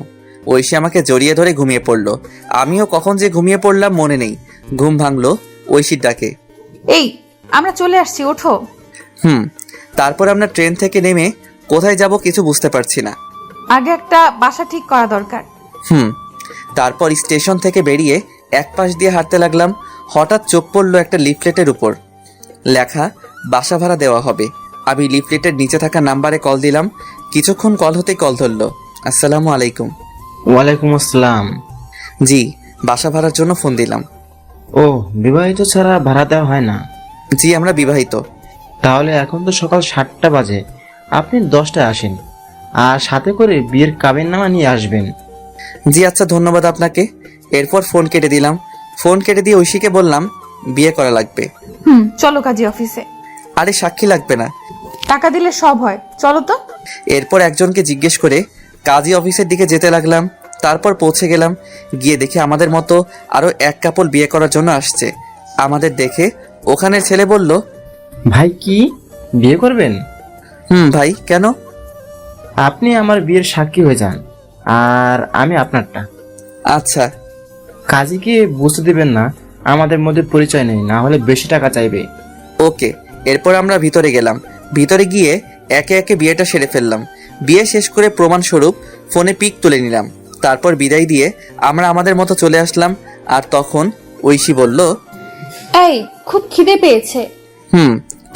ঐশী আমাকে জড়িয়ে ধরে ঘুমিয়ে পড়লো। আমিও কখন যে ঘুমিয়ে পড়লাম মনে নেই। ঘুম ভাঙলো ঐশীর ডাকে, এই আমরা চলে আসছি, ওঠো। তারপর আমরা ট্রেন থেকে নেমে কোথায় যাব কিছু বুঝতে পারছি না। আগে একটা বাসা ঠিক করা দরকার। তারপর স্টেশন থেকে বেরিয়ে এক পাশ দিয়ে হাঁটতে লাগলাম। হঠাৎ চোখ পড়লো একটা লিফলেটের উপর লেখা বাসা ভাড়া দেওয়া হবে। আমি লিফলেটের নিচে থাকা নাম্বারে কল দিলাম। কিছুক্ষণ কল হতেই কল ধরলো। আসসালামু আলাইকুম। ওয়ালাইকুম আসসালাম। জি, বাসা ভাড়ার জন্য ফোন দিলাম। ও, বিবাহিত ছাড়া ভাড়া দেওয়া হয় না? জি, আমরা বিবাহিত। তাহলে এখন তো সকাল 7টা বাজে, আপনি 10টায় আসেন আর সাথে করে বিয়ের কাবিননামা নিয়ে আসবেন। জি আচ্ছা, ধন্যবাদ আপনাকে। এরপর ফোন কেটে দিলাম। ফোন কেটে দিয়ে ঐশীকে বললাম বিয়ে করা লাগবে। চলো কাজী অফিসে। আরে সাক্ষী লাগবে না, টাকা দিলে সব হয়, চলো তো। এরপর একজনকে জিজ্ঞেস করে কাজী অফিসের দিকে যেতে লাগলাম। তারপর পৌঁছে গেলাম। গিয়ে দেখি আমাদের মতো আরো এক কাপল বিয়ে করার জন্য আসছে। আমাদের দেখে ওখানের ছেলে বলল, ভাই কি বিয়ে করবেন? ভাই কেন? আপনি আমার বিয়ের সাক্ষী হয়ে যান আর আমি আপনারটা। আচ্ছা। কাজীকে বুঝতে দেবেন না আমাদের মধ্যে পরিচয় নেই, না হলে বেশি টাকা চাইবে। ওকে। এরপর আমরা ভিতরে গেলাম। ভিতরে গিয়ে একে একে বিয়েটা সেরে ফেললাম। বিয়ে শেষ করে প্রমাণস্বরূপ ফোনে পিক তুলে নিলাম। তারপর বিদায় দিয়ে আমরা আমাদের মতো চলে আসলাম। আর তখন ঐশী বলল, এই খুব খিদে পেয়েছে।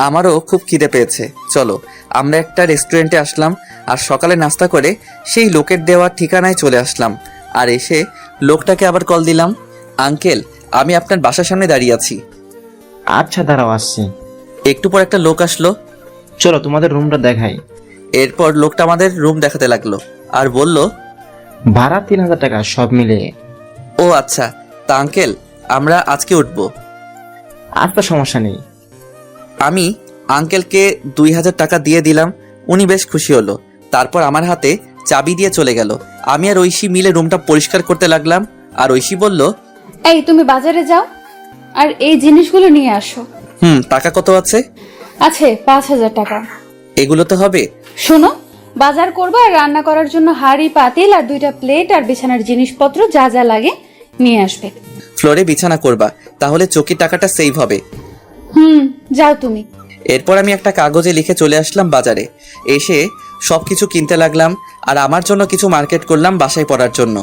আমারও খুব খিদে পেয়েছে, চলো আমরা একটা রেস্টুরেন্টে আসলাম আর সকালে নাস্তা করে সেই লোকের দেওয়া ঠিকানায় চলে আসলাম। আর এসে লোকটাকে আবার কল দিলাম, আঙ্কেল আমি আপনার বাসার সামনে দাঁড়িয়ে আছি। আচ্ছা দাঁড়াও, আসছি। একটু পর একটা লোক আসলো। চলো তোমাদের রুমটা দেখাই। এরপর লোকটা আমাদের রুম দেখাতে লাগলো আর বলল, ভাড়া 3000 টাকা সব মিলিয়ে। ও আচ্ছা, তা আঙ্কেল আমরা আজকে উঠবো। আচ্ছা সমস্যা নেই। আমি আঙ্কেলকে 2000 টাকা দিয়ে দিলাম। উনি বেশ খুশি হলো। তারপর আমার হাতে চাবি দিয়ে চলে গেল। আমি আর ঐশী মিলে রুমটা পরিষ্কার করতে লাগলাম। আর ঐশী বলল, এই তুমি বাজারে যাও আর এই জিনিসগুলো নিয়ে আসো। টাকা কত আছে? আছে 5000 টাকা। এগুলো তো হবে। শোনো, বাজার করবা আর রান্না করার জন্য হাঁড়ি পাতিল আর 2টা প্লেট আর বিছানার জিনিসপত্র যা যা লাগে নিয়ে আসবে। ফ্লোরে বিছানা করবা, তাহলে চকির টাকাটা সেভ হবে। যাও তুমি। এরপর আমি একটা কাগজে লিখে চলে আসলাম বাজারে। এসে সবকিছু কিনতে লাগলাম আর আমার জন্য কিছু মার্কেট করলাম বাসায় পরার জন্য।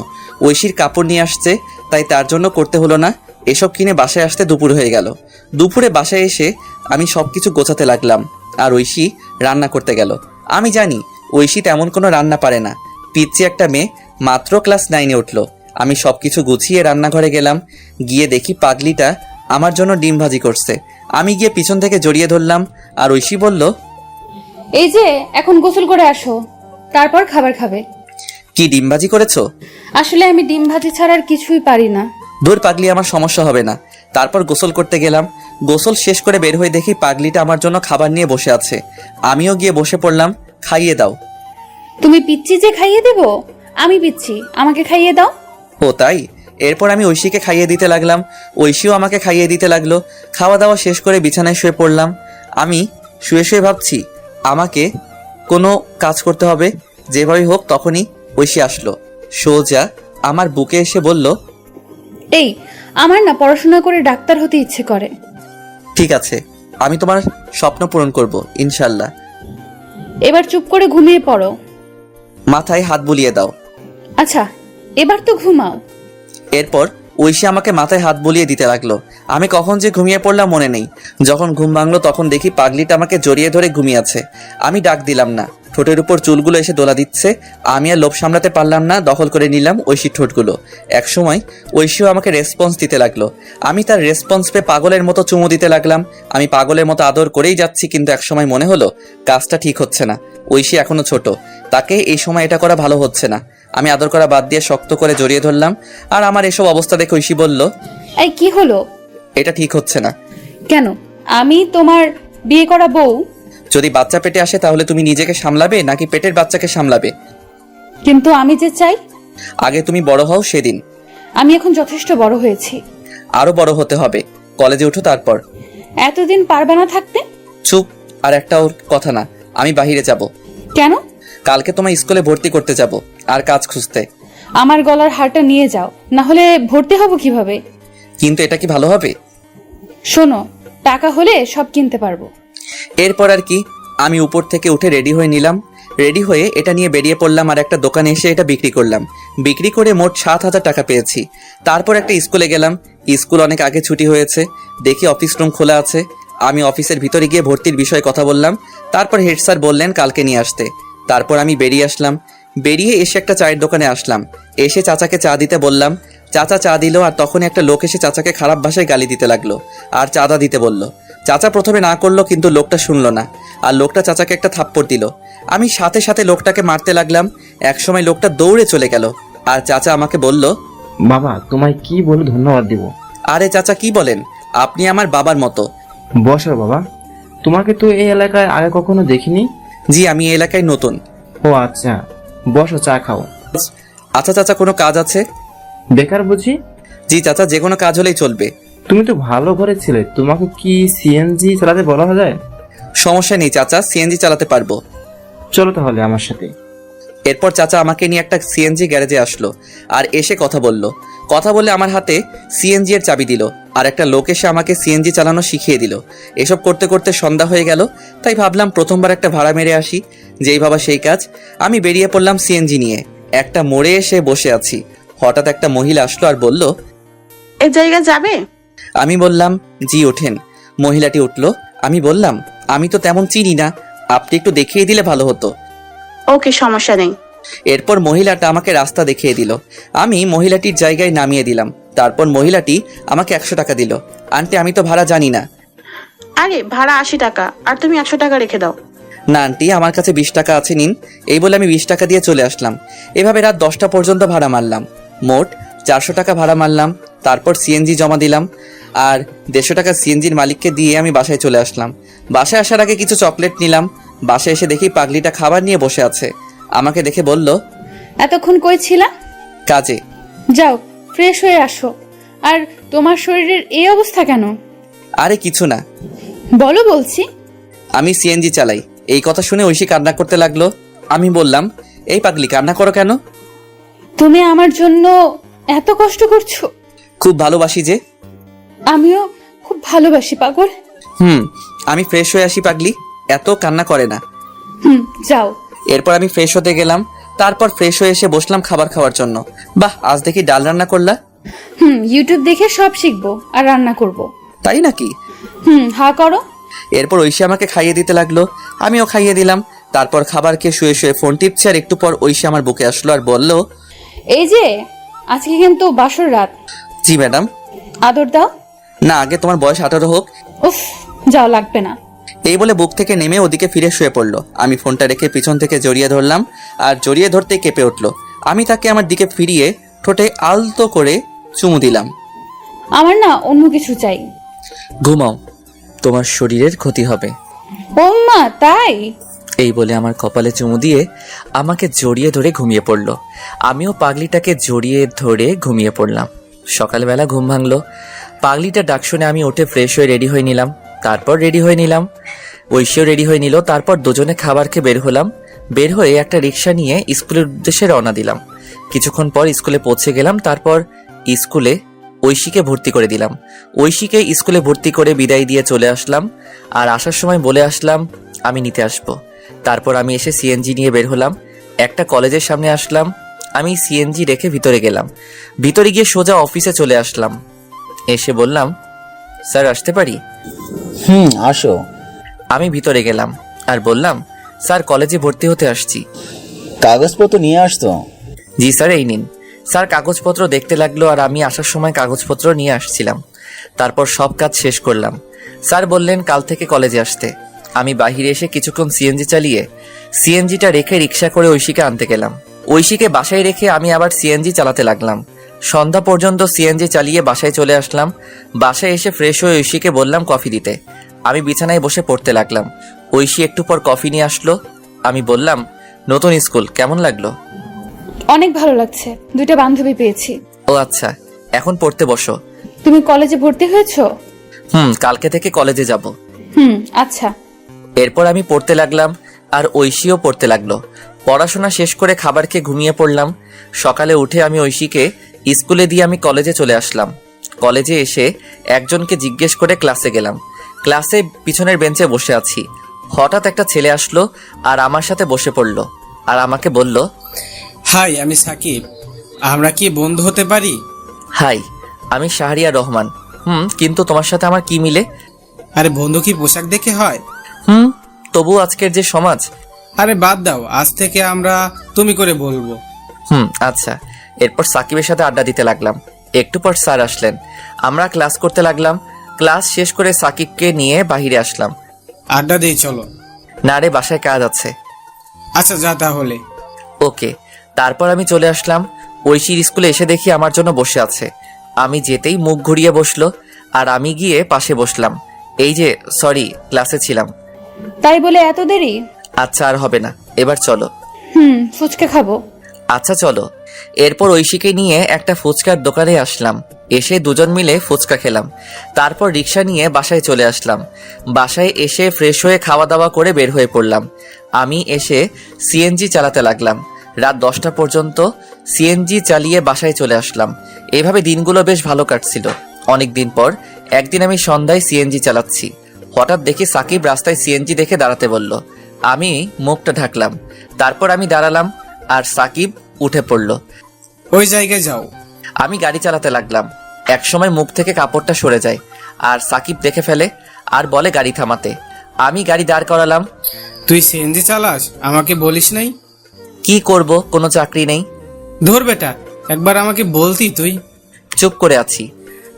ঐশীর কাপড় নিয়ে আসছে, তাই তার জন্য করতে হলো না। এসব কিনে বাসায় আসতে দুপুর হয়ে গেল। দুপুরে বাসায় এসে আমি সবকিছু গোছাতে লাগলাম আর ঐশী রান্না করতে গেল। আমি জানি ঐশী তেমন কোনো রান্না পারে না, পিচ্ছি একটা মেয়ে, মাত্র ক্লাস 9-এ উঠলো। আমি সবকিছু গুছিয়ে রান্নাঘরে গেলাম। গিয়ে দেখি পাগলিটা আমার জন্য ডিম ভাজি করছে। আমি গিয়ে পিছন থেকে জড়িয়ে ধরলাম আর ঐশী বলল, এই যে এখন গোসল করে আসো, তারপর খাবার খাবে। কি ডিম ভাজি করেছো? আসলে আমি ডিম ভাজি ছাড়া আর কিছুই পারি না। দূর পাগলি, আমার সমস্যা হবে না। তারপর গোসল করতে গেলাম। গোসল শেষ করে বের হয়ে দেখি পাগলিটা আমার জন্য খাবার নিয়ে বসে আছে। আমিও গিয়ে বসে পড়লাম। খাইয়ে দাও। তুমি পিচ্ছি যে খাইয়ে দেব? আমি পিচ্ছি, আমাকে খাইয়ে দাও। ও তাই? এরপর আমি ঐশীকে খাইয়ে দিতে লাগলাম। ঐশীও আমাকে খাইয়ে দিতে লাগলো। খাওয়া দাওয়া শেষ করে বিছানায় শুয়ে পড়লাম। আমি শুয়ে শুয়ে ভাবছি আমাকে কোনো কাজ করতে হবে। যেভাবে হোক তখনই ঐশী আসলো। সোজা আমার বুকে এসে বলল, এই আমার না পড়াশোনা করে ডাক্তার হতে ইচ্ছে করে। ঠিক আছে, আমি তোমার স্বপ্ন পূরণ করব ইনশাল্লাহ। এবার চুপ করে ঘুমিয়ে পড়ো। মাথায় হাত বুলিয়ে দাও। আচ্ছা, এবার তো ঘুমাও। এরপর ঐশী আমাকে মাথায় হাত বুলিয়ে দিতে লাগলো। আমি কখন যে ঘুমিয়ে পড়লাম মনে নেই। যখন ঘুম ভাঙলো তখন দেখি পাগলিটা আমাকে জড়িয়ে ধরে ঘুমিয়ে আছে। আমি ডাক দিলাম না। ঠোঁটের উপর চুলগুলো এসে দোলা দিচ্ছে। আমি আর লোভ সামলাতে পারলাম না, দখল করে নিলাম ঐশীর ঠোঁটগুলো। একসময় ঐশীও আমাকে রেসপন্স দিতে লাগলো। আমি তার রেসপন্স পেয়ে পাগলের মতো চুমু দিতে লাগলাম। আমি পাগলের মতো আদর করেই যাচ্ছি, কিন্তু একসময় মনে হলো কাজটা ঠিক হচ্ছে না। ঐশী এখনো ছোট, তাকে এই সময় এটা করা ভালো হচ্ছে না। আমি আদর করা বাদ দিয়ে শক্ত করে জড়িয়ে ধরলাম। আর আমার এসব অবস্থা দেখে ঐশী বলল, এই কি হলো? এটা ঠিক হচ্ছে না। কেন? আমি তোমার বিয়ে করা বউ। যদি বাচ্চা পেটে আসে তাহলে তুমি নিজেকে সামলাবে নাকি পেটের বাচ্চাকে সামলাবে? কিন্তু আমি যে চাই। আগে তুমি বড় হও সেদিন। আমি এখন যথেষ্ট বড় হয়েছি। আরো বড় হতে হবে। কলেজে উঠো তারপর। এতদিন পারবে না থাকতে? চুপ, আর একটা ওর কথা না। আমি বাহিরে যাব। কেন? কালকে তোমার স্কুলে ভর্তি করতে যাব আর কাজ খুঁজতে। আমার গলার হারটা নিয়ে যাও, না হলে ভর্তি হব কিভাবে? কিন্তু এটা কি ভালো হবে? শোনো, টাকা হলে সব কিনতে পারবো। এরপর আর কি, আমি উপর থেকে উঠে রেডি হয়ে নিলাম। রেডি হয়ে এটা নিয়ে বেরিয়ে পড়লাম আর একটা দোকানে এসে এটা বিক্রি করলাম। বিক্রি করে মোট 7000 টাকা পেয়েছি। তারপর একটা স্কুলে গেলাম। স্কুল অনেক আগে ছুটি হয়েছে। দেখি অফিস রুম খোলা আছে। আমি অফিসের ভিতরে গিয়ে ভর্তির বিষয়ে কথা বললাম। তারপর হেড স্যার বললেন কালকে নিয়ে আসতে। তারপর আমি বেরিয়ে আসলাম। বেরিয়ে এসে একটা চায়ের দোকানে আসলাম। এসে চাচাকে চা দিতে বললাম। চাচা চা দিল আর তখনই একটা লোক এসে চাচাকে খারাপ ভাষায় গালি দিতে লাগলো আর চাঁদা দিতে বলল। চাচা প্রথমে না করলো, কিন্তু লোকটা শুনলো না আর লোকটা চাচাকে একটা থাপ্পড় দিল। আমি সাথে সাথে লোকটাকে মারতে লাগলাম। একসময় লোকটা দৌড়ে চলে গেল আর চাচা আমাকে বলল, বাবা তোমায় কি বলে ধন্যবাদ দিব? আরে চাচা কি বলেন, আপনি আমার বাবার মতো। বসো বাবা, তোমাকে তো এই এলাকায় আগে কখনো দেখিনি। জি, আমি এই এলাকায় নতুন। ও আচ্ছা, বসো চা খাও। আচ্ছা চাচা, কোনো কাজ আছে? বেকার বুঝি? জি চাচা, যে কোনো কাজ হলেই চলবে। তুমি তো ভালো ঘরে ছিলে, তোমাকে কি সিএনজি চালাতে বলা যায়? সমস্যা নেই চাচা, সিএনজি চালাতে পারবো। চলো তাহলে আমার সাথে। এরপর চাচা আমাকে নিয়ে একটা সিএনজি গ্যারেজে আসলো আর এসে কথা বলল। কথা বলে আমার হাতে সিএনজি এর চাবি দিল আর একটা লোক এসে আমাকে সিএনজি চালানো শিখিয়ে দিল। এসব করতে করতে সন্ধ্যা হয়ে গেল। তাই ভাবলাম প্রথমবার একটা ভাড়া মেরে আসি। যেই ভাবা সেই কাজ। আমি বেরিয়ে পড়লাম সিএনজি নিয়ে। একটা মোড়ে এসে বসে আছি। হঠাৎ একটা মহিলা আসলো আর বলল, এ জায়গা যাবে? আমি বললাম জি ওঠেন। মহিলাটি উঠলো। আমি বললাম, আমি তো তেমন চিনি না, আপনি একটু দেখিয়ে দিলে ভালো হতো। ওকে, সমস্যা নেই। এরপর মহিলাটা আমাকে রাস্তা দেখিয়ে দিল। আমি মহিলাটির জায়গায় নামিয়ে দিলাম। তারপর মহিলাটি আমাকে 100 টাকা দিল। আন্টি, আমি তো ভাড়া জানি না। আরে ভাড়া 80 টাকা, আর তুমি 100 টাকা রেখে দাও। না আন্টি, আমার কাছে 20 টাকা আছে, নিন। এই বলে আমি 20 টাকা দিয়ে চলে আসলাম। এভাবে রাত 10টা পর্যন্ত ভাড়া মারলাম। মোট 400 টাকা ভাড়া মারলাম। তারপর সিএনজি জমা দিলাম, আর 150 টাকা সিএনজির মালিককে দিয়ে আমি বাসায় চলে আসলাম। বাসায় আসার আগে কিছু চকলেট নিলাম। বাসায় এসে দেখি পাগলিটা খাবার নিয়ে বসে আছে। আমাকে দেখে বলল, এতক্ষণ কই ছিলা? কাজে। যাও ফ্রেশ হয়ে আসো। আর তোমার শরীরের এই অবস্থা কেন? আরে কিছু না, বলো বলছি। আমি সিএনজি চালাই। এই কথা শুনে ঐশী কান্না করতে লাগলো। আমি বললাম, এই পাগলি কান্না করো কেন? তুমি আমার জন্য এত কষ্ট করছো? খুব ভালোবাসি যে। আমিও খুব ভালোবাসি পাগল। আমি ফ্রেশ হয়ে আসি পাগলি, এত কান্না করে না। যাও। এরপর আমি ফ্রেশ হতে গেলাম। তারপর ফ্রেশ হয়ে এসে বসলাম খাবার খাওয়ার জন্য। বাহ, আজ দেখি ডাল রান্না করলা। ইউটিউব দেখে সব শিখবো আর রান্না করব। তাই নাকি? হা করো। এরপর ঐশী আমাকে খাইয়ে দিতে লাগলো, আমিও খাইয়ে দিলাম। তারপর খাবার খেয়ে শুয়ে শুয়ে ফোন টিপছে, আর একটু পর ঐশী আমার বুকে আসলো আর বলল, এই যে আজকে কিন্তু বাসর রাত। জি ম্যাডাম। আদর দাও। না, আগে তোমার বয়স 18 হোক। উফ, যাও, লাগবে না। এই বলে বুক থেকে নেমে ওদিকে ফিরে শুয়ে পড়লো। আমি ফোনটা রেখে পিছন থেকে জড়িয়ে ধরলাম, আর জড়িয়ে ধরতেই কেঁপে উঠলো। আমি তাকে আমার দিকে ফিরিয়ে ঠোঁটে আলতো করে চুমু দিলাম। আমার না অন্য কিছু চাই। ঘুমাও, তোমার শরীরের ক্ষতি হবে। ও মা, তাই? এই বলে আমার কপালে চুমু দিয়ে আমাকে জড়িয়ে ধরে ঘুমিয়ে পড়লো। আমিও পাগলিটাকে জড়িয়ে ধরে ঘুমিয়ে পড়লাম। সকালবেলা ঘুম ভাঙলো। পাগলিটা ডাক শুনে আমি উঠে ফ্রেশ হয়ে রেডি হয়ে নিলাম। তারপর রেডি হয়ে নিলাম, ঐশীও রেডি হয়ে নিল। তারপর দুজনে খাবার খেয়ে বের হলাম। বের হয়ে একটা রিক্সা নিয়ে স্কুলের উদ্দেশ্যে রওনা দিলাম। কিছুক্ষণ পর স্কুলে পৌঁছে গেলাম। তারপর স্কুলে ঐশীকে ভর্তি করে দিলাম। ঐশীকে স্কুলে ভর্তি করে বিদায় দিয়ে চলে আসলাম। আর আসার সময় বলে আসলাম আমি নিতে আসবো। তারপর আমি এসে সিএনজি নিয়ে বের হলাম। একটা কলেজের সামনে আসলাম। আমি সিএনজি রেখে ভিতরে গেলাম। ভিতরে গিয়ে সোজা অফিসে চলে আসলাম। এসে বললাম, স্যার আসতে পারি? আসো। আমি ভিতরে গেলাম আর বললাম, স্যার কলেজে ভর্তি হতে আসছি। কাগজপত্র নিয়ে আসতো? জি স্যার, এই নিন। স্যার কাগজপত্র দেখতে লাগলো, আর আমি আসার সময় কাগজপত্র নিয়ে আসছিলাম। তারপর সব কাজ শেষ করলাম। স্যার বললেন কাল থেকে কলেজে আসতে। আমি বাহিরে এসে কিছুক্ষণ সিএনজি চালিয়ে সিএনজিটা রেখে রিক্সা করে ঐশীকে আনতে গেলাম। ঐশীকে বাসায় রেখে আমি আবার সিএনজি চালাতে লাগলাম। সন্ধ্যা পর্যন্ত সিএনজি চালিয়ে বাসায় চলে আসলাম। বাসায় এসে ফ্রেশ হয়ে ঐশীকে বললাম কফি দিতে। আমি বিছানায় বসে পড়তে লাগলাম। ঐশী একটু পর কফি নিয়ে আসলো। আমি বললাম, নতুন স্কুল কেমন লাগলো? অনেক ভালো লাগছে, 2টা বান্ধবী পেয়েছি। ও আচ্ছা, এখন পড়তে বসো। তুমি কলেজে ভর্তি হয়েছো? কালকে থেকে কলেজে যাব। আচ্ছা। এরপর আমি পড়তে লাগলাম, আর ঐশীও পড়তে লাগলো। পড়াশোনা শেষ করে খাবার খেয়ে ঘুমিয়ে পড়লাম। সকালে উঠে আমি ঐশীকে স্কুলে দিয়ে আমি কলেজে চলে আসলাম। কলেজে এসে একজনকে জিজ্ঞেস করে ক্লাসে গেলাম। ক্লাসে পিছনের বেঞ্চে বসে আছি। হঠাৎ একটা ছেলে আসলো আর আমার সাথে বসে পড়লো, আর আমাকে বলল, হাই, আমি সাকিব, আমরা কি বন্ধু হতে পারি? হাই, আমি শাহরিয়া রহমান। কিন্তু তোমার সাথে আমার কি মিলে? আরে বন্ধু কি পোশাক দেখে হয়? তবু আজকের যে সমাজ। আরে বাদ দাও, আজ থেকে আমরা তুমি করে বলবো। আচ্ছা। এরপর সাকিবের সাথে আড্ডা দিতে লাগলাম। একটু পর স্যার আসলেন। আমরা ক্লাস করতে লাগলাম। ক্লাস শেষ করে সাকিবকে নিয়ে বাহিরে আসলাম। আড্ডা দিয়ে চলো। না রে, বাসায় কাজ আছে। আচ্ছা যা তাহলে। ওকে। তারপর আমি চলে আসলাম। ঐশীর স্কুলে এসে দেখি আমার জন্য বসে আছে। আমি যেতেই মুখ ঘুরিয়ে বসলো, আর আমি গিয়ে পাশে বসলাম। এই যে সরি, ক্লাসে ছিলাম। তাই বলে এত দেরি? আচ্ছা, আর হবে না, এবার চলো। ফুচকা খাবো। আচ্ছা চলো। এরপর ঐশীকে নিয়ে একটা ফুচকার দোকানে আসলাম। এসে দুজন মিলে ফুচকা খেলাম। তারপর রিক্সা নিয়ে বাসায় চলে আসলাম। বাসায় এসে ফ্রেশ হয়ে খাওয়া দাওয়া করে বের হয়ে পড়লাম। আমি এসে সিএনজি চালাতে লাগলাম। রাত 10টা পর্যন্ত সিএনজি চালিয়ে বাসায় চলে আসলাম। এভাবে দিনগুলো বেশ ভালো কাটছিল। অনেক দিন পর একদিন আমি সন্ধ্যায় সিএনজি চালাচ্ছি। হঠাৎ দেখি সাকিব রাস্তায় সিএনজি দেখে দাঁড়াতে বলল। আমি মুখটা ঢাকলাম। তারপর আমি দাঁড়ালাম, আর সাকিব উঠে পড়ল। ওই জায়গায় যাও। আমি গাড়ি চালাতে লাগলাম। একসময় মুখ থেকে কাপড়টা সরে যায়, আর সাকিব দেখে ফেলে আর বলে গাড়ি থামাতে। আমি গাড়ি দাঁড় করালাম। তুই সিএনজি চালাস, আমাকে বলিস নাই? কি করব, কোনো চাকরি নেই। ধর বেটা, একবার আমাকে বলতি তুই। চুপ করে আছি।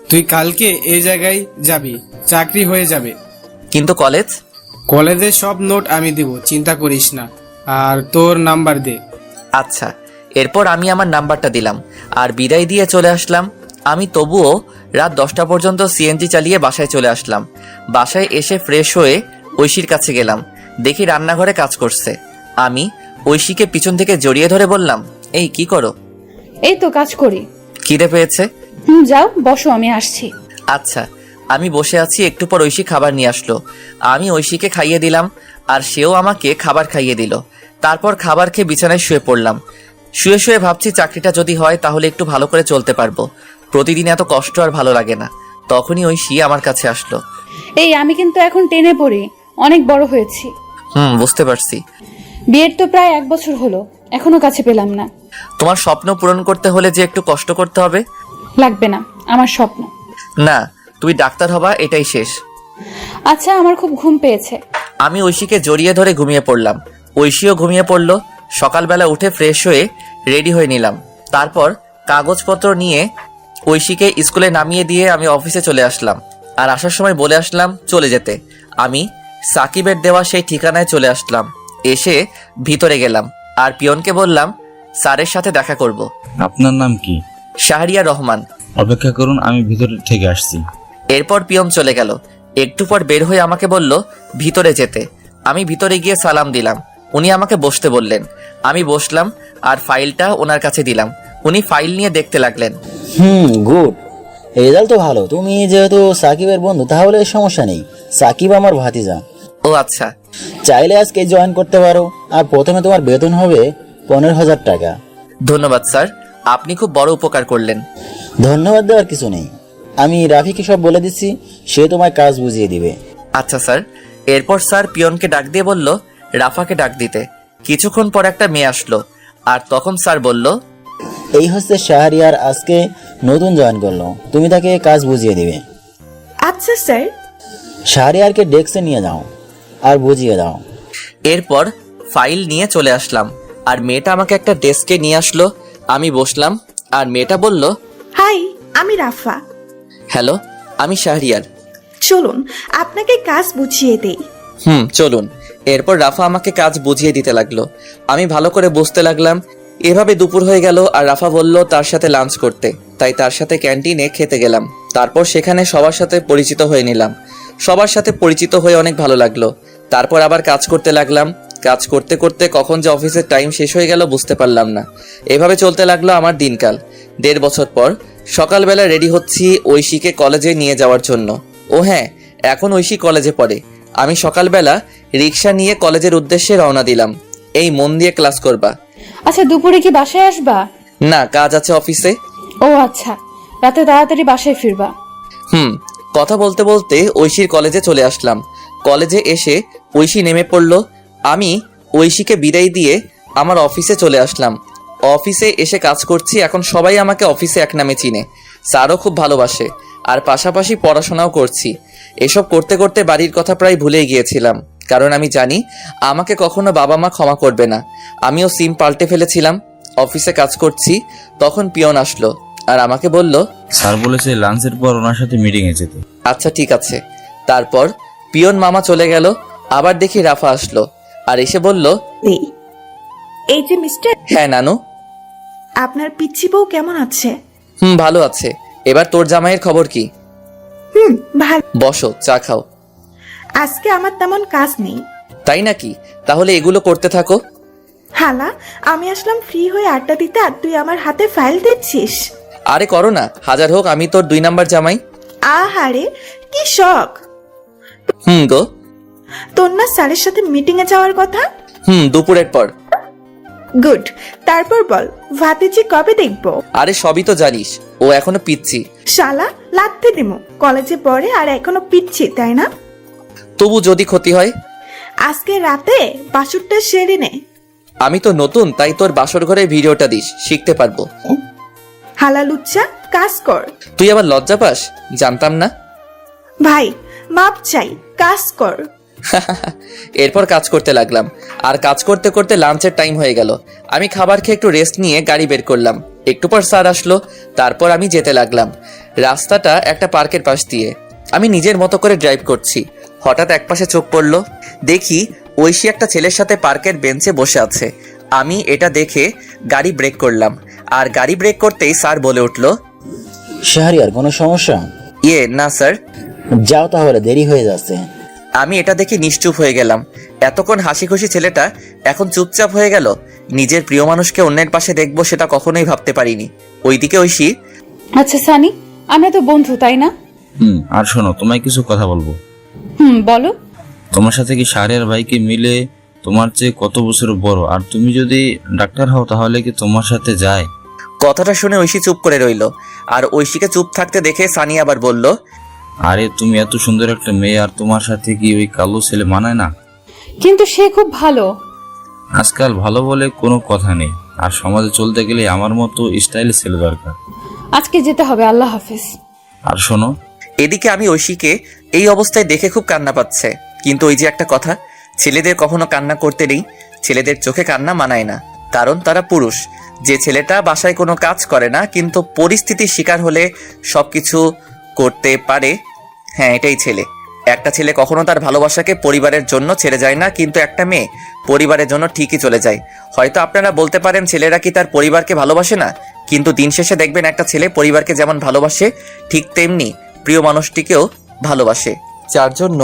তুই কালকে এই জায়গায় যাবি, চাকরি হয়ে যাবে। কিন্তু কলেজ? কলেজের সব নোট আমি দিব, চিন্তা করিস না। আর তোর নাম্বার দে। আচ্ছা। এরপর আমি আমার নাম্বারটা দিলাম আর বিদায় দিয়ে চলে আসলাম। আমি তবুও রাত 10টা পর্যন্ত সিএনজি চালিয়ে বাসায় চলে আসলাম। বাসায় এসে ফ্রেশ হয়ে ঐশীর কাছে গেলাম। দেখি রান্নাঘরে কাজ করছে। আমি ঐশীকে পিছন থেকে জড়িয়ে ধরে বললাম, এই কি করো? এই তো কাজ করি। খিদে পেয়েছে? যাও বসো, আমি আসছি। আচ্ছা। আমি বসে আছি, একটু পর ঐশী খাবার নিয়ে আসলো। আমি ঐশীকে খাইয়ে দিলাম আর সেও আমাকে খাবার খাইয়ে দিল। তারপর খাবার খেয়ে বিছানায় শুয়ে পড়লাম। শুয়ে শুয়ে ভাবছি চাকরিটা যদি হয় তাহলে একটু ভালো করে চলতে পারবো। প্রতিদিন এত কষ্ট আর ভালো লাগে না। তখনই ঐশী আমার কাছে আসলো। এই আমি কিন্তু এখন টেনে পড়ি, অনেক বড় হয়েছি। বুঝতে পারছি। বিয়ের তো প্রায় 1 বছর হলো, এখনো কাছে পেলাম না। তোমার স্বপ্ন পূরণ করতে হলে যে একটু কষ্ট করতে হবে। লাগবে না, আমার স্বপ্ন না, তুমি ডাক্তার হবা, এটাই শেষ। আচ্ছা, আমার খুব ঘুম পেয়েছে। আমি ঐশীকে জড়িয়ে ধরে ঘুমিয়ে পড়লাম। ঐশীও ঘুমিয়ে পড়লো। সকালবেলা উঠে ফ্রেশ হয়ে রেডি হয়ে নিলাম। তারপর কাগজপত্র নিয়ে ঐশীকে স্কুলে নামিয়ে দিয়ে আমি অফিসে চলে আসলাম। আর আসার সময় বলে আসলাম চলে যেতে। আমি সাকিবের দেওয়া সেই ঠিকানায় চলে আসলাম। এসে ভিতরে গেলাম আর পিয়নকে বললাম স্যারের সাথে দেখা করব। আপনার নাম কি? শাহরিয়া রহমান। অপেক্ষা করুন, আমি ভিতর থেকে আসছি। এরপর পিয়ন চলে গেল। একটু পর বের হয়ে আমাকে বলল ভিতরে যেতে। আমি ভিতরে গিয়ে সালাম দিলাম। উনি আমাকে বসতে বললেন। আমি বসলাম আর ফাইলটা ওনার কাছে দিলাম। উনি ফাইল নিয়ে দেখতে লাগলেন। গুড, রেজাল্ট তো ভালো। তুমি যেহেতু সাকিবের বন্ধু তাহলে সমস্যা নেই। সাকিব আমার ভাতিজা। ও আচ্ছা। চাইলে আজকে জয়েন করতে পারো। আর প্রথমে তোমার বেতন হবে 15,000 টাকা। ধন্যবাদ স্যার, আপনি খুব বড় উপকার করলেন। ধন্যবাদ দেওয়ার কিছু নেই, আমি রাফিকে সব বলে দিচ্ছি, সে তোমায় কাজ বুঝিয়ে দিবে। আচ্ছা স্যার। এরপর স্যার পিয়নকে ডাক দিয়ে বলল রাফাকে ডাক দিতে। কিছুক্ষণ পর একটা মেয়ে আসলো আর তখন স্যার বলল, এই হচ্ছে শাহরিয়ার, আজকে নতুন জয়েন করলো, তুমি তাকে কাজ বুঝিয়ে দিবে। আচ্ছা স্যার। শাহরিয়ারকে ডেস্কে নিয়ে যাও আর বুঝিয়ে দাও। এরপর ফাইল নিয়ে চলে আসলাম আর মেয়েটা আমাকে একটা ডেস্কে নিয়ে আসলো। আমি বসলাম আর মেয়েটা বলল, হাই, আমি রাফা। হ্যালো, আমি শাহরিয়ার। চলুন আপনাকে কাজ বুঝিয়ে দেই। চলুন। এরপর রাফা আমাকে কাজ বুঝিয়ে দিতে লাগলো। আমি ভালো করে বুঝতে লাগলাম। এভাবে দুপুর হয়ে গেল আর রাফা বলল তার সাথে লাঞ্চ করতে, তাই তার সাথে ক্যান্টিনে খেতে গেলাম। তারপর সেখানে সবার সাথে পরিচিত হয়ে নিলাম। সবার সাথে পরিচিত হয়ে অনেক ভালো লাগলো। তারপর আবার কাজ করতে লাগলাম। কাজ করতে করতে কখন যে অফিসের টাইম শেষ হয়ে গেল বুঝতে পারলাম না। এভাবে চলতে লাগলো আমার দিনকাল। 1.5 বছর পর সকালবেলা রেডি হচ্ছি ঐশীকে কলেজে নিয়ে যাওয়ার জন্য। ও হ্যাঁ, এখন ঐশী কলেজে পড়ে। আমি সকালবেলা রিক্সা নিয়ে কলেজের উদ্দেশ্যে রওনা দিলাম। এই মন দিয়ে ক্লাস করবা। আচ্ছা, দুপুরে কি বাসায় আসবা? না, কাজ আছে অফিসে। ও আচ্ছা, রাতে তাড়াতাড়ি বাসায় ফিরবা। কথা বলতে বলতে ঐশীর কলেজে চলে আসলাম। কলেজে এসে ঐশী নেমে পড়ল। আমি ঐশীকে বিদায় দিয়ে আমার অফিসে চলে আসলাম। অফিসে এসে কাজ করছি। এখন সবাই আমাকে অফিসে এক নামে চিনে। স্যারও খুব ভালোবাসে আর পাশাপাশি পড়াশোনাও করছি। এসব করতে করতে বাড়ির কথা প্রায় ভুলেই গিয়েছিলাম, কারণ আমি জানি আমাকে কখনো বাবা মা ক্ষমা করবে না। আমিও সিম পাল্টে ফেলেছিলাম। অফিসে কাজ করছি, তখন পিয়ন আসলো আর আমাকে বলল, স্যার বলেছে লাঞ্চের পর ওনার সাথে মিটিং এ যেতে। আচ্ছা ঠিক আছে। তারপর পিয়ন মামা চলে গেল। আবার দেখি রাফা আসলো আর এসে বলল, এই যে মিস্টার, হ্যাঁ নানু। আপনার পিচ্চি বউ কেমন আছে? ভালো আছে। এবার তোর জামাইয়ের খবর কি? ভালো। বসো, চা খাও। আজকে আমার তেমন কাজ নেই। তাই নাকি? তাহলে এগুলো করতে থাকো। হালা, আমি আসলাম ফ্রি হয়ে আড্ডা দিতে আর তুই আমার হাতে ফাইল দিচ্ছিস। আরে করো না, হাজার হোক আমি তোর 2 নাম্বার জামাই। আহারে কি শখ। গো। তোর না স্যারের সাথে মিটিং এ যাওয়ার কথা? দুপুরের পর। গুড। তারপর বল, ভাতিজি কবে দেখবো? আরে সবই তো জানিস, ও এখনো পিচ্ছি। শালা, লাথি দিমু। কলেজে পড়ে আর এখনো পিচ্ছি, তাই না? তবু যদি ক্ষতি হয়? আজকে রাতে বাসুরটা সেরে নে। আমি তো নতুন, তাই তোর বাসর ঘরে ভিডিওটা দিস, শিখতে পারবো। হালা লুচ্চা, কাজ কর। তুই আবার লজ্জা পাস? জানতাম না। ভাই মাপ চাই, কাজ কর। এরপর কাজ করতে লাগলাম, আর কাজ করতে করতে লাঞ্চের টাইম হয়ে গেল। আমি খাবার খেয়ে একটু রেস্ট নিয়ে গাড়ি বের করলাম। একটু পর স্যার আসলো, তারপর আমি যেতে লাগলাম। রাস্তাটা একটা পার্কের পাশ দিয়ে। আমি নিজের মতো করে ড্রাইভ করছি। হঠাৎ একপাশে চোখ পড়লো, দেখি ঐশী একটা ছেলের সাথে পার্কের বেঞ্চে বসে আছে। আমি এটা দেখে গাড়ি ব্রেক করলাম, আর গাড়ি ব্রেক করতেই স্যার বলে উঠলো, শাহরিয়ার কোনো সমস্যা? না স্যার। যাও তাহলে, দেরি হয়ে যাচ্ছে। আমি এটা দেখে নিশ্চুপ হয়ে গেলাম। এতক্ষণ হাসি খুশি ছেলেটা এখন চুপচাপ হয়ে গেল। নিজের প্রিয় মানুষকে অন্যের পাশে দেখবো সেটা কখনোই ভাবতে পারিনি। ওইদিকে ঐশী, আচ্ছা সানি, আমরা তো বন্ধু তাই না? আর শোনো, তোমায় কিছু কথা বলবো। বলো। তোমার সাথে কি শাহরিয়ার ভাইকে মিলে তোমার চেয়ে কত বছর বড়, আর তুমি যদি ডাক্তার হও তাহলে কি তোমার সাথে যায়? কথাটা শুনে ঐশী চুপ করে রইল, আর ঐশীকে চুপ থাকতে দেখে সানি আবার বলল, আরে তুমি এত সুন্দর একটা মেয়ে, আর তোমার সাথে কি ওই কালো ছেলে মানায় না? কিন্তু সে খুব ভালো। আজকাল ভালো বলে কোনো কথা নেই, আর সমাজে চলতে গেলে আমার মতো স্টাইল ছেলে দরকার। আজকে যেতে হবে, আল্লাহ হাফেজ। আর শোনো, এদিকে আমি ঐশীকে এই অবস্থায় দেখে খুব কান্না পাচ্ছে। কিন্তু ওই যে একটা কথা, ছেলেদের কখনো কান্না করতে নেই। ছেলেদের চোখে কান্না মানায় না, কারণ তারা পুরুষ। যে ছেলেটা বাসায় কোনো কাজ করে না কিন্তু পরিস্থিতির শিকার হলে সবকিছু করতে পারে, হ্যাঁ এটাই ছেলে। একটা ছেলে কখনো তার ভালোবাসাকে পরিবারের জন্য ছেড়ে যায় না, কিন্তু একটা মেয়ে পরিবারের জন্য ঠিকই চলে যায়। হয়তো আপনারা বলতে পারেন ছেলেরা কি তার পরিবারকে ভালোবাসে না, কিন্তু দিন শেষে দেখবেন একটা ছেলে পরিবারকে যেমন ভালোবাসে ঠিক তেমনি প্রিয় মানুষটিকেও ভালোবাসে। যার জন্য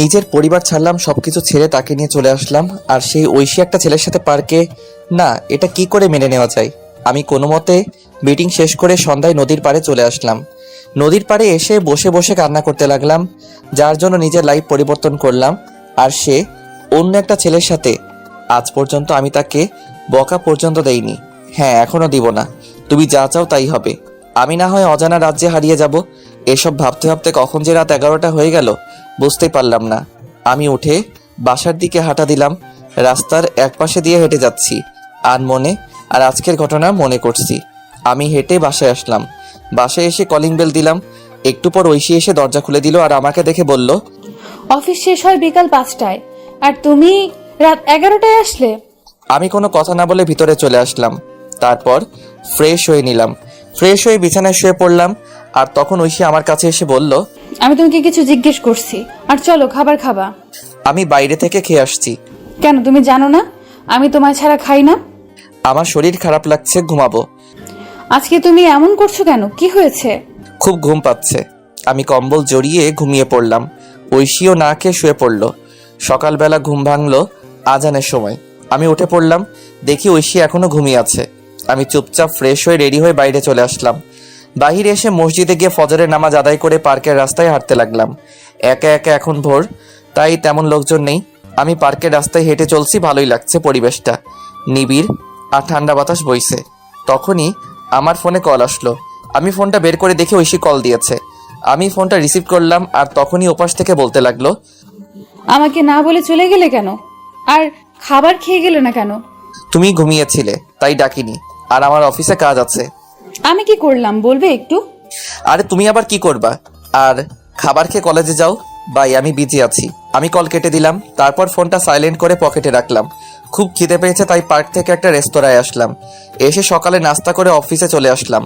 নিজের পরিবার ছাড়লাম, সবকিছু ছেড়ে তাকে নিয়ে চলে আসলাম। আর সেই ঐশী একটা ছেলের সাথে পার্কে, না এটা কি করে মেনে নেওয়া যায়। আমি কোনো মতে মিটিং শেষ করে সন্ধ্যায় নদীর পাড়ে চলে আসলাম। নদীর পাড়ে এসে বসে বসে কান্না করতে লাগলাম, যার জন্য নিজের লাইফ পরিবর্তন করলাম। আর সে অন্য একটা ছেলের সাথে। আজ পর্যন্ত আমি তাকে বকা পর্যন্ত দেইনি, হ্যাঁ এখনো দিব না। তুমি যা চাও তাই হবে। আমি না হয় অজানা রাজ্যে হারিয়ে যাব। এসব ভাবতে ভাবতে কখন যে রাত 11টা হয়ে গেল বুঝতেই পারলাম না। আমি উঠে বাসার দিকে হাঁটা দিলাম। রাস্তার একপাশে দিয়ে হেঁটে যাচ্ছি আর আজকের ঘটনা মনে করছি। আমি হেঁটে বাসায় আসলাম। বাসায় এসে কলিং বেল দিলাম। একটু পর ঐশী এসে দরজা খুলে দিল আর আমাকে দেখে বলল, অফিস শেষ হয় বিকাল 5টায়, আর তুমি রাত 11টায় আসলে? আমি কোনো কথা না বলে ভিতরে চলে আসলাম। তারপর ফ্রেশ হয়ে নিলাম। ফ্রেশ হয়ে বিছানায় শুয়ে পড়লাম। আর তখন ঐশী আমার কাছে এসে বলল, আমি তোমাকে কিছু জিজ্ঞেস করছি, আর চলো খাবার খাবা। আমি বাইরে থেকে খেয়ে আসছি। কেন, তুমি জানো না আমি তোমায় ছাড়া খাই না? আমার শরীর খারাপ লাগছে, ঘুমাবো। আজকে তুমি এমন করছো কেন, কি হয়েছে? খুব ঘুম পাচ্ছে। আমি কম্বল জড়িয়ে ঘুমিয়ে পড়লাম। ঐশীও না খেয়ে শুয়ে পড়ল। সকালবেলা ঘুম ভাঙলো আজানের সময়। আমি উঠে পড়লাম, দেখি ঐশী এখনো ঘুমিয়ে আছে। আমি চুপচাপ ফ্রেশ হয়ে রেডি হয়ে বাইরে চলে আসলাম। বাহিরে এসে মসজিদে গিয়ে ফজরের নামাজ আদায় করে পার্কের রাস্তায় হাঁটতে লাগলাম। একা একা, এখন ভোর, তাই তেমন লোকজন নেই। আমি পার্কের রাস্তায় হেঁটে চলছি, ভালোই লাগছে পরিবেশটা, নিবিড় আর ঠান্ডা বাতাস বইছে। তখনই আমার ফোনে কল আসলো। আমি ফোনটা বের করে দেখে ঐশী কল দিয়েছে। আমি ফোনটা রিসিভ করলাম, আর তখনই ওপাশ থেকে বলতে লাগলো, আমাকে না বলে চলে গেলে কেন, আর খাবার খেয়ে গেলে না কেন? তুমি ঘুমিয়েছিলে তাই ডাকিনি, আর আমার অফিসে কাজ আছে। আমি কি করলাম বলবে একটু? আরে তুমি আবার কি করবা, আর খাবার খেয়ে কলেজে যাও। বাই, আমি বিজি আছি। আমি কল কেটে দিলাম। তারপর ফোনটা সাইলেন্ট করে পকেটে রাখলাম। খুব খিদে পেয়েছে তাই পার্ক থেকে একটা রেস্তোরাঁয় আসলাম। এসে সকালে নাস্তা করে অফিসে চলে আসলাম।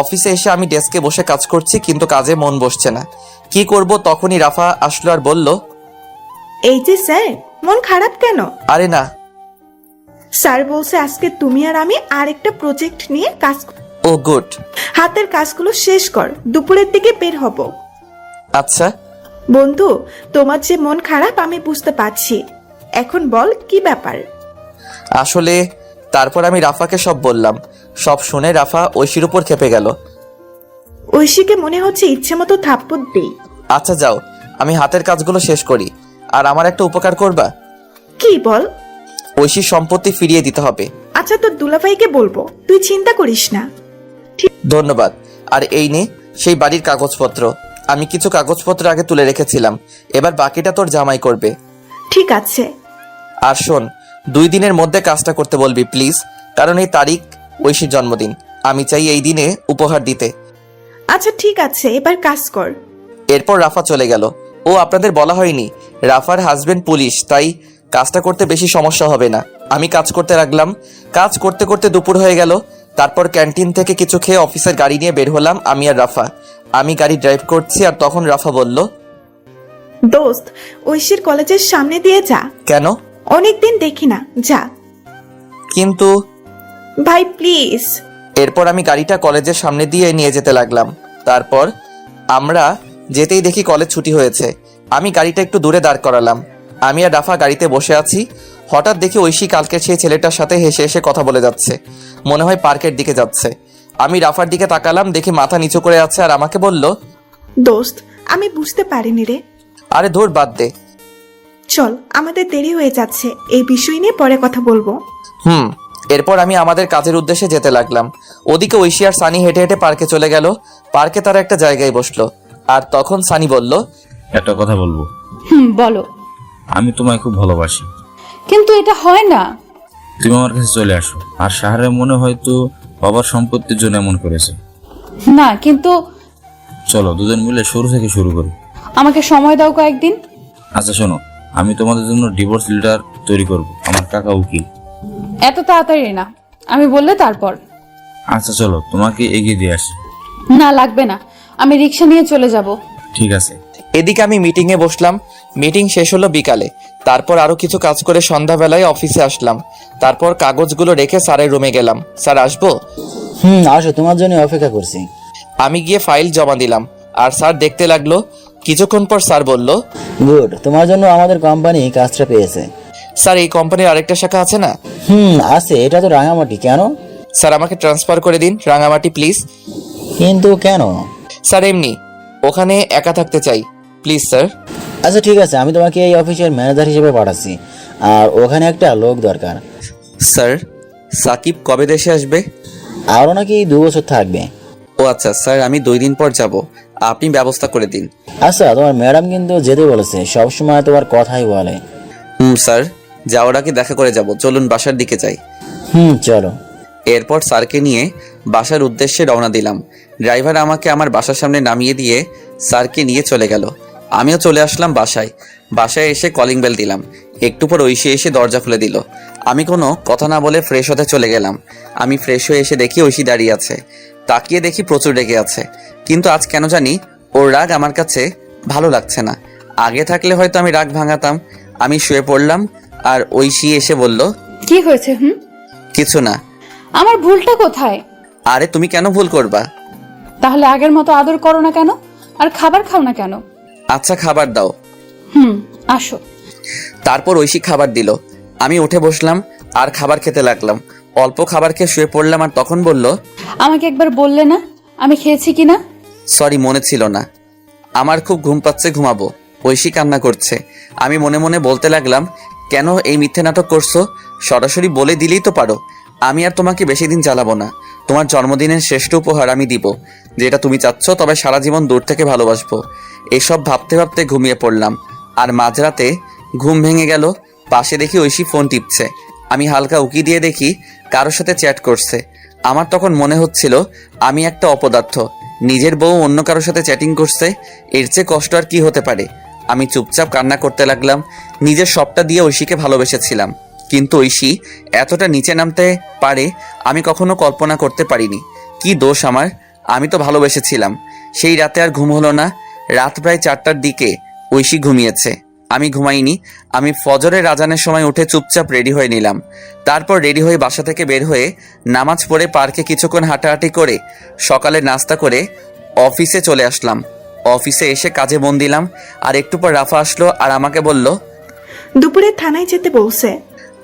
অফিসে এসে আমি ডেস্কে বসে কাজ করছি, কিন্তু কাজে মন বসছে না। কি করব, তখনই রাফা আসলো আর বলল, এই যে স্যার, মন খারাপ কেন? আরে না। স্যার বলছে আজকে তুমি আর আমি আরেকটা প্রজেক্ট নিয়ে কাজ। ও গুড। হাতের কাজগুলো শেষ কর, দুপুরের দিকে বের হব। আচ্ছা বন্ধু, তোমার যে মন খারাপ আমি বুঝতে পারছি। এখন বল কি ব্যাপার? আসলে তারপর আমি রাফাকে সব বললাম। সব শুনে রাফা ঐশীর উপর খেপে গেল। ঐশীকে মনে হচ্ছে ইচ্ছে মতো থাপ্পড় দেই। আচ্ছা যাও, আমি হাতের কাজগুলো শেষ করি। আর আমার একটা উপকার করবা? কি বল? ঐশীর সম্পত্তি ফিরিয়ে দিতে হবে। আচ্ছা, তোর দুলাভাইকে বলবো, তুই চিন্তা করিস না। ধন্যবাদ। আর এই নে সেই বাড়ির কাগজপত্র। আমি কিছু কাগজপত্র আগে তুলে রেখেছিলাম, এবার বাকিটা তোর জামাই করবে। ঠিক আছে। আর শোন, 2 দিনের মধ্যে কাজটা করতে বলবি প্লিজ, কারণ এই তারিখ ঐশীর জন্মদিন। আমি চাই এই দিনে উপহার দিতে। আচ্ছা ঠিক আছে, এবার কাজ কর। এরপর রাফা চলে গেল। ও আপনাদের বলা হয়নি রাফার হাজবেন্ড পুলিশ, তাই কাজটা করতে বেশি সমস্যা হবে না। আমি কাজ করতে লাগলাম। কাজ করতে করতে দুপুর হয়ে গেল। তারপর ক্যান্টিন থেকে কিছু খেয়ে অফিসের গাড়ি নিয়ে বের হলাম আমি আর রাফা। আমি গাড়ি ড্রাইভ করছি আর তখন রাফা বলল, দোস্ত, ঐশীর কলেজের সামনে দিয়ে যা। কেন? অনেকদিন দেখি না, যা। কিন্তু ভাই প্লিজ। এরপর আমি গাড়িটা কলেজের সামনে দিয়ে নিয়ে যেতে লাগলাম। তারপর আমরা যেতেই দেখি কলেজ ছুটি হয়েছে। আমি গাড়িটা একটু দূরে দাঁড় করালাম। আমি আর রাফা গাড়িতে বসে আছি। হঠাৎ দেখি ঐশী কালকের সেই ছেলেটার সাথে হেসে হেসে কথা বলে যাচ্ছে। মনে হয় পার্কের দিকে যাচ্ছে। আমি রাফার দিকে তাকালাম, দেখি মাথা নিচু করে আছে আর আমাকে বলল, দোস্ত, আমি বুঝতে পারিনি রে। আরে ধুর, বাদ দে। চল, আমাদের দেরি হয়ে যাচ্ছে, এই বিষয় নিয়ে পরে কথা বলবো। এরপর আমি আমাদের কাজের উদ্দেশ্যে যেতে লাগলাম। ওদিকে ঐশী আর সানি হেঁটে হেঁটে পার্কে চলে গেল। পার্কে তারা একটা জায়গায় বসলো। আর তখন সানি বলল, একটা কথা বলবো। বলো। আমি তোমায় খুব ভালোবাসি। কিন্তু এটা হয় না। তুমি আমার কাছে চলে আসো। আর শাহরের মনে হয়তো বাবার সম্পত্তির জন্য এমন করেছে। না, কিন্তু চলো দুজন মিলে শুরু থেকে শুরু করি। আমাকে সময় দাও কয়েকদিন। আচ্ছা শোনো, আমি তোমাদের জন্য ডিভোর্স লেটার তৈরি করব। আমার কাকা উকিল। এত তাড়াতাড়ি না, আমি বললে তারপর। আচ্ছা চলো, তোমাকে এগিয়ে দিয়ে আসি। না, লাগবে না, আমি রিক্সা নিয়ে চলে যাব। ঠিক আছে। এদিকে আমি মিটিংয়ে বসলাম। মিটিং শেষ হলো বিকালে। তারপর আরো কিছু কাজ করে সন্ধ্যাবেলায় অফিসে আসলাম। তারপর কাগজগুলো রেখে স্যারের রুমে গেলাম। স্যার, আসবো? আসো, তোমার জন্য অপেক্ষা করছি। আমি গিয়ে ফাইল জমা দিলাম আর স্যার দেখতে লাগলো। কিছুক্ষণ পর স্যার বলল, গুড, তোমার জন্য আমাদের কোম্পানি কাজটা পেয়েছে। স্যার, এই কোম্পানির আরেকটা শাখা আছে না? আছে, এটা তো রাঙামাটি। কেন? স্যার, আমাকে ট্রান্সফার করে দিন রাঙামাটি প্লিজ। কিন্তু কেন? স্যার, এমনি ওখানে একা থাকতে চাই, প্লিজ স্যার। আচ্ছা ঠিক আছে, আমি তোমাকে এই অফিসের ম্যানেজার হিসেবে পাঠাচ্ছি। আর ওখানে একটা লোক দরকার। স্যার, সাকিব কবে দেশে আসবে? আরও নাকি 2 বছর থাকবে। ও আচ্ছা স্যার, আমি 2 দিন পর যাব, আপনি ব্যবস্থা করে দিন। আচ্ছা, তোমার ম্যাডাম কিন্তু যেতে বলেছে, সবসময় তোমার কথাই বলে। স্যার, যাওয়ার আগে দেখা করে যাব। চলুন বাসার দিকে যাই। চলো। এরপর স্যারকে নিয়ে বাসার উদ্দেশ্যে রওনা দিলাম। ড্রাইভার আমাকে আমার বাসার সামনে নামিয়ে দিয়ে স্যারকে নিয়ে চলে গেল। আমিও চলে আসলাম বাসায়। বাসায় এসে কলিং বেল দিলাম। একটু পর ঐশী এসে দরজা খুলে দিল। আমি কোনো কথা না বলে ফ্রেশ হতে চলে গেলাম। আমি ফ্রেশ হয়ে এসে দেখি ঐশী দাঁড়িয়ে আছে। তাকিয়ে দেখি প্রচুর রেগে আছে। কিন্তু আজ কেন জানি ওর রাগ আমার কাছে ভালো লাগছে না। আগে থাকলে হয়তো আমি রাগ ভাঙাতাম। আমি শুয়ে পড়লাম আর ঐশী এসে বলল, কি হয়েছে? কিছু না। আমার ভুলটা কোথায়? আরে তুমি কেন ভুল করবা? তাহলে আগের মতো আদর করো না কেন? আর খাবার খাও না কেন? আচ্ছা, খাবার দাও। আসো। তারপর ঐশী খাবার দিল। আমি উঠে বসলাম আর খাবার খেতে লাগলাম। অল্প খাবার খেয়ে শুয়ে পড়লাম আর তখন বলল, আমাকে একবার বললে না আমি খেয়েছি কিনা? সরি, মনে ছিল না। আমার খুব ঘুম পাচ্ছে, ঘুমাবো। ঐশী কান্না করছে। আমি মনে মনে বলতে লাগলাম, কেন এই মিথ্যে নাটক করছো? সরাসরি বলে দিলেই তো পারো। আমি আর তোমাকে বেশি দিন জ্বালাবো না। তোমার জন্মদিনের শ্রেষ্ঠ উপহার আমি দিব, যেটা তুমি চাচ্ছ, তবে সারা জীবন দূর থেকে ভালোবাসবো। এসব ভাবতে ভাবতে ঘুমিয়ে পড়লাম। আর মাঝরাতে ঘুম ভেঙে গেল। পাশে দেখি ঐশী ফোন টিপছে। আমি হালকা উকি দিয়ে দেখি কারোর সাথে চ্যাট করছে। আমার তখন মনে হচ্ছিল আমি একটা অপদার্থ। নিজের বউ অন্য কারোর সাথে চ্যাটিং করছে, এর চেয়ে কষ্ট আর কি হতে পারে। আমি চুপচাপ কান্না করতে লাগলাম। নিজের সবটা দিয়ে ঐশীকে ভালোবেসেছিলাম, কিন্তু ঐশী এতটা নিচে নামতে পারে আমি কখনো কল্পনা করতে পারিনি। কি দোষ আমার? আমি তো ভালোবেসেছিলাম। সেই রাতে আর ঘুম হলো না। রাত প্রায় 4টার দিকে ঐশী ঘুমিয়েছে, আমি ঘুমাইনি। আমি ফজরের আজানের সময় উঠে চুপচাপ রেডি হয়ে নিলাম। তারপর রেডি হয়ে বাসা থেকে বের হয়ে নামাজ পড়ে পার্কে কিছুক্ষণ হাঁটাহাঁটি করে সকালে নাস্তা করে অফিসে চলে আসলাম। অফিসে এসে কাজে মন দিলাম। আর একটু পর রাফা আসলো আর আমাকে বলল, দুপুরে থানায় যেতে বলছে।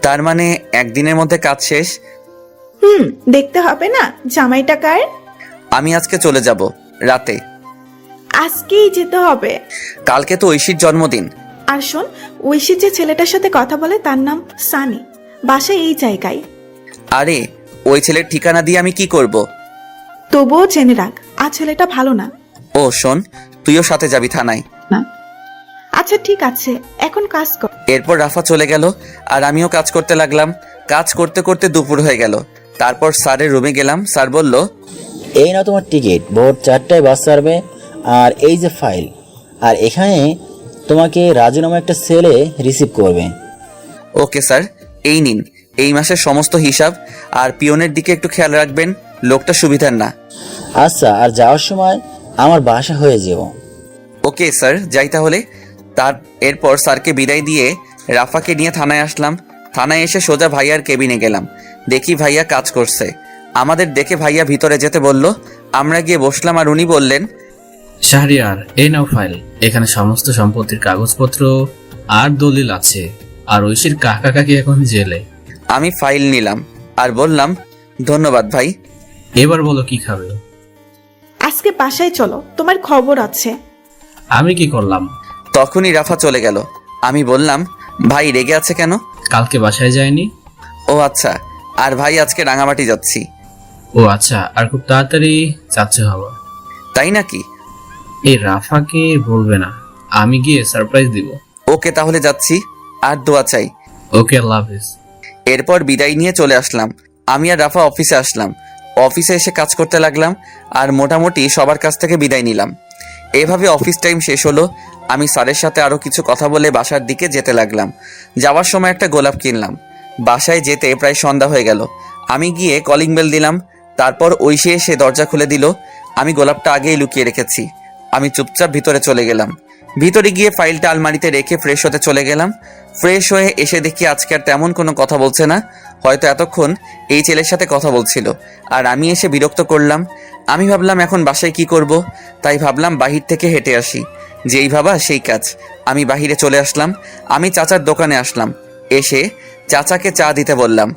তার মানে একদিনের মধ্যে কাজ শেষ? দেখতে হবে না জামাইটা কার। আমি আজকে চলে যাব রাতে। আজকেই যেতে হবে? কালকে তো ঐশীর জন্মদিন। আর শোন, ঐশী যে ছেলেটার সাথে কথা বলে তার নাম সানি, বাসা এই জায়গায়। আরে ওই ছেলের ঠিকানা দিয়ে আমি কি করব? তবুও জেনে রাখ, আর ছেলেটা ভালো না। ও শোন, তুইও সাথে যাবি থানায়। আচ্ছা ঠিক আছে, এখন কাজ কর। এরপর রাফা চলে গেল আর আমিও কাজ করতে লাগলাম। কাজ করতে করতে দুপুর হয়ে গেল। তারপর স্যারের রুমে গেলাম। স্যার বলল, এই না তোমার টিকিট, ভোর 4টায় বাস ছাড়বে। আর এই যে ফাইল, আর এখানে তোমাকে রাজু একটা ছেলে রিসিভ করবে। ওকে স্যার, এই নিন এই মাসের সমস্ত হিসাব, আর পিয়নের দিকে একটু খেয়াল রাখবেন, লোকটা সুবিধার না। আচ্ছা, আর যাওয়ার সময় আমার বাসা হয়ে যেও। ওকে স্যার, যাই তাহলে। এরপর স্যারকে বিদায় দিয়ে রাফাকে নিয়ে থানায় আসলাম। থানায় এসে সোজা ভাইয়ার কেবিনে গেলাম। দেখি ভাইয়া কাজ করছে। আমাদের দেখে ভাইয়া ভিতরে যেতে বলল। আমরা গিয়ে বসলাম আর উনি বললেন, শাহরিয়ার, এই নাও ফাইল, এখানে সমস্ত সম্পত্তির কাগজপত্র আর দলিল আছে। আর ঐশীর কাকা কাকি এখন জেলে। আমি ফাইল নিলাম আর বললাম, ধন্যবাদ ভাই। এবার বলো কি খাবে? আজকে বাসায় চলো, তোমার খবর আছে। আমি কি করলাম? তখনই রাফা চলে গেল। আমি বললাম, ভাই রেগে আছে কেন? কালকে বাসায় যায়নি। ও আচ্ছা, আর ভাই আজকে রাঙামাটি যাচ্ছি। ও আচ্ছা, আর খুব তাড়াতাড়ি যাচ্ছে হবো। তাই নাকি? এই রাফাকে বলবে না, আমি গিয়ে সারপ্রাইজ দিব। ওকে তাহলে যাচ্ছি, আর দোয়া চাই। ওকে, আল্লাহ হাফেজ। এরপর বিদায় নিয়ে চলে আসলাম। আমি আর রাফা অফিসে আসলাম। অফিসে এসে কাজ করতে লাগলাম আর মোটামুটি সবার কাছ থেকে বিদায় নিলাম। এভাবে অফিস টাইম শেষ হলো। আমি স্যারের সাথে আরও কিছু কথা বলে বাসার দিকে যেতে লাগলাম। যাওয়ার সময় একটা গোলাপ কিনলাম। বাসায় যেতে প্রায় সন্ধ্যা হয়ে গেল। আমি গিয়ে কলিং বেল দিলাম। তারপর ঐশী এসে দরজা খুলে দিল। আমি গোলাপটা আগেই লুকিয়ে রেখেছি। আমি চুপচাপ ভিতরে চলে গেলাম। ভিতরে গিয়ে ফাইলটা আলমারিতে রেখে ফ্রেশ হতে চলে গেলাম। ফ্রেশ হয়ে এসে দেখি আজকে আর তেমন কোনো কথা বলছে না। হয়তো এতক্ষণ এই ছেলের সাথে কথা বলছিল, আর আমি এসে বিরক্ত করলাম। আমি ভাবলাম এখন বাসায় কি করব, তাই ভাবলাম বাহির থেকে হেঁটে আসি। যেই ভাবা সেই কাজ। আমি বাহিরে চলে আসলাম। আমি চাচার দোকানে আসলাম। এসে চাচাকে চা দিতে বললাম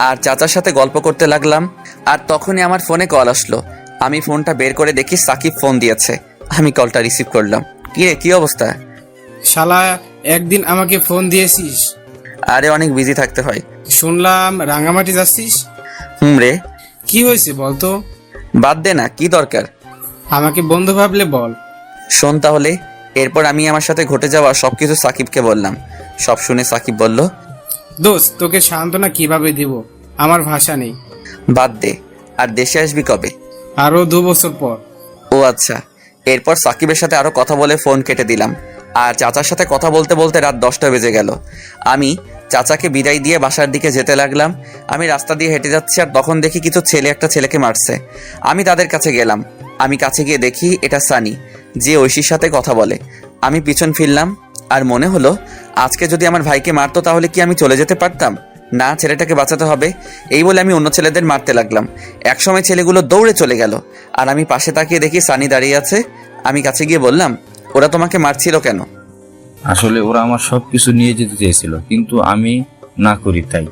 আর চাচার সাথে গল্প করতে লাগলাম। আর তখনই আমার ফোনে কল আসলো। আমি ফোনটা বের করে দেখি সাকিব ফোন দিয়েছে। আমি কলটা রিসিভ করলাম। কি রে, কি অবস্থা? শালা, একদিন আমাকে ফোন দিয়েছিস? আরে অনেক বিজি থাকতে হয়। শুনলাম রাঙামাটি যাচ্ছিস। রে, কি হয়েছে বলতো? বাদ দে না, কি দরকার? আমাকে বন্ধু ভাবলে বল। শোন তাহলে। এরপর আমি আমার সাথে ঘটে যাওয়া সবকিছু সাকিবকে বললাম। সব শুনে সাকিব বলল, দোস্ত, তোকে সান্ত্বনা কিভাবে দিব, আমার ভাষা নেই। বাদ দে। আর দেশে আসবি কবে? আরো 2 বছর পর। ও আচ্ছা। এরপর সাকিবের সাথে আরো কথা বলে ফোন কেটে দিলাম। আর চাচার সাথে কথা বলতে বলতে রাত 10টা বেজে গেল। আমি চাচাকে বিদায় দিয়ে বাসার দিকে যেতে লাগলাম। আমি রাস্তা দিয়ে হেঁটে যাচ্ছি আর তখন দেখি কিছু ছেলে একটা ছেলেকে মারছে। আমি তাদের কাছে গেলাম। আমি কাছে গিয়ে দেখি এটা সানি, যে ঐশীর সাথে কথা বলে। আমি পিছন ফিরলাম আর মনে হলো আজকে যদি আমার ভাইকে মারতো তাহলে কি আমি চলে যেতে পারতাম? না, ছেলেটাকে বাঁচাতে হবে। এই বলে আমি অন্য ছেলেদের মারতে লাগলাম। একসময় ছেলেগুলো দৌড়ে চলে গেল আর আমি পাশে তাকিয়ে দেখি সানি দাঁড়িয়ে আছে। আমি কাছে গিয়ে বললাম, ওরা তোমাকে মারছিল কেন? আসলে ওরা আমার সবকিছু নিয়ে যেতে চেয়েছিল, কিন্তু আমি না করি তাই।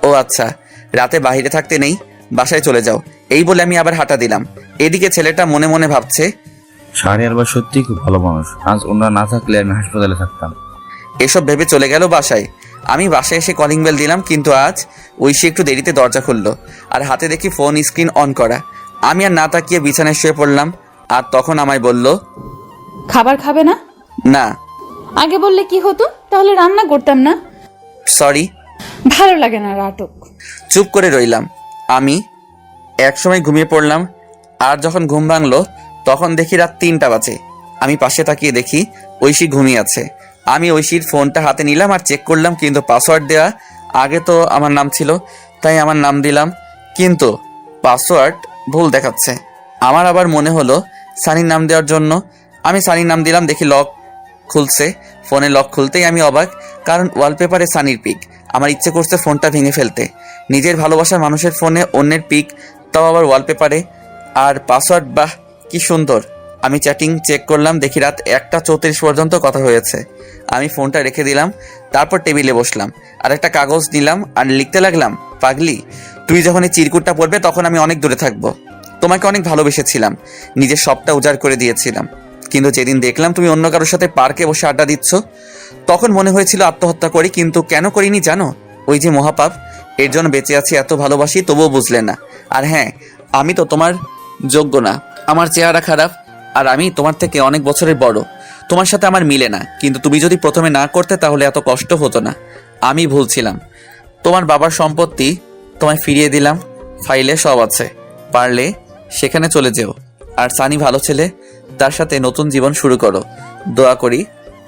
ও আচ্ছা, রাতে বাইরে থাকতে নেই, বাসায় চলে যাও। এই বলে আমি আবার হাঁটা দিলাম। এদিকে ছেলেটা মনে মনে ভাবছে, শাহরিয়ার ভাই সত্যি খুব ভালো মানুষ, আজ ওনারা না থাকলে আমি হাসপাতালে থাকতাম। এসব ভেবে চলে গেল বাসায়। আমি বাসায় এসে কলিং বেল দিলাম, কিন্তু আজ ঐশী একটু দেরিতে দরজা খুললো আর হাতে দেখি ফোন স্ক্রিন অন করা। আমি আর না তাকিয়ে বিছানায় শুয়ে পড়লাম। আর তখন আমায় বলল, খাবার খাবে না? না। আগে বললে কি হতো, তাহলে রান্না করতাম না। সরি। ভালো লাগে না নাটক। চুপ করে রইলাম। আমি একসময় ঘুমিয়ে পড়লাম। আর যখন ঘুম ভাঙলো তখন দেখি রাত 3টা বাজে। আমি পাশে তাকিয়ে দেখি ঐশী ঘুমিয়ে আছে। আমি ঐশীর ফোনটা হাতে নিলাম আর চেক করলাম, কিন্তু পাসওয়ার্ড দেওয়া আগে তো আমার নাম ছিল, তাই আমার নাম দিলাম, কিন্তু পাসওয়ার্ড ভুল দেখাচ্ছে। আমার আবার মনে হলো সানির নাম দেওয়ার জন্য। আমি সানির নাম দিলাম, দেখি লক খুলছে। ফোনে লক খুলতেই আমি অবাক, কারণ ওয়ালপেপারে সানির পিক। আমার ইচ্ছে করছে ফোনটা ভেঙে ফেলতে। নিজের ভালোবাসার মানুষের ফোনে অন্যের পিক, তাও আবার ওয়ালপেপারে। আর পাসওয়ার্ড, বাহ কি সুন্দর। আমি চ্যাটিং চেক করলাম, দেখি রাত 1:34 পর্যন্ত কথা হয়েছে। আমি ফোনটা রেখে দিলাম। তারপর টেবিলে বসলাম আর একটা কাগজ নিলাম আর লিখতে লাগলাম, পাগলি, তুই যখন এই চিরকুটটা পড়বে তখন আমি অনেক দূরে থাকবো। তোমাকে অনেক ভালোবেসেছিলাম, নিজের সবটা উজাড় করে দিয়েছিলাম, কিন্তু যেদিন দেখলাম তুমি অন্য কারোর সাথে পার্কে বসে আড্ডা দিচ্ছ, তখন মনে হয়েছিল আত্মহত্যা করি, কিন্তু কেন করিনি জানো? ওই যে মহাপাপ, এর জন্য বেঁচে আছি। এত ভালোবাসি তবুও বুঝলে না। আর হ্যাঁ, আমি তো তোমার যোগ্য না। আমার চেহারা খারাপ আর আমি তোমার থেকে অনেক বছরের বড়। তোমার সাথে আমার মিলে না, কিন্তু তুমি যদি প্রথমে না করতে তাহলে এত কষ্ট হতো না। আমি ভুল ছিলাম। তোমার বাবার সম্পত্তি তোমায় ফিরিয়ে দিলাম, ফাইলে সব আছে, পারলে সেখানে চলে যেও। আর সানি ভালো ছেলে, তার সাথে নতুন জীবন শুরু করো। দোয়া করি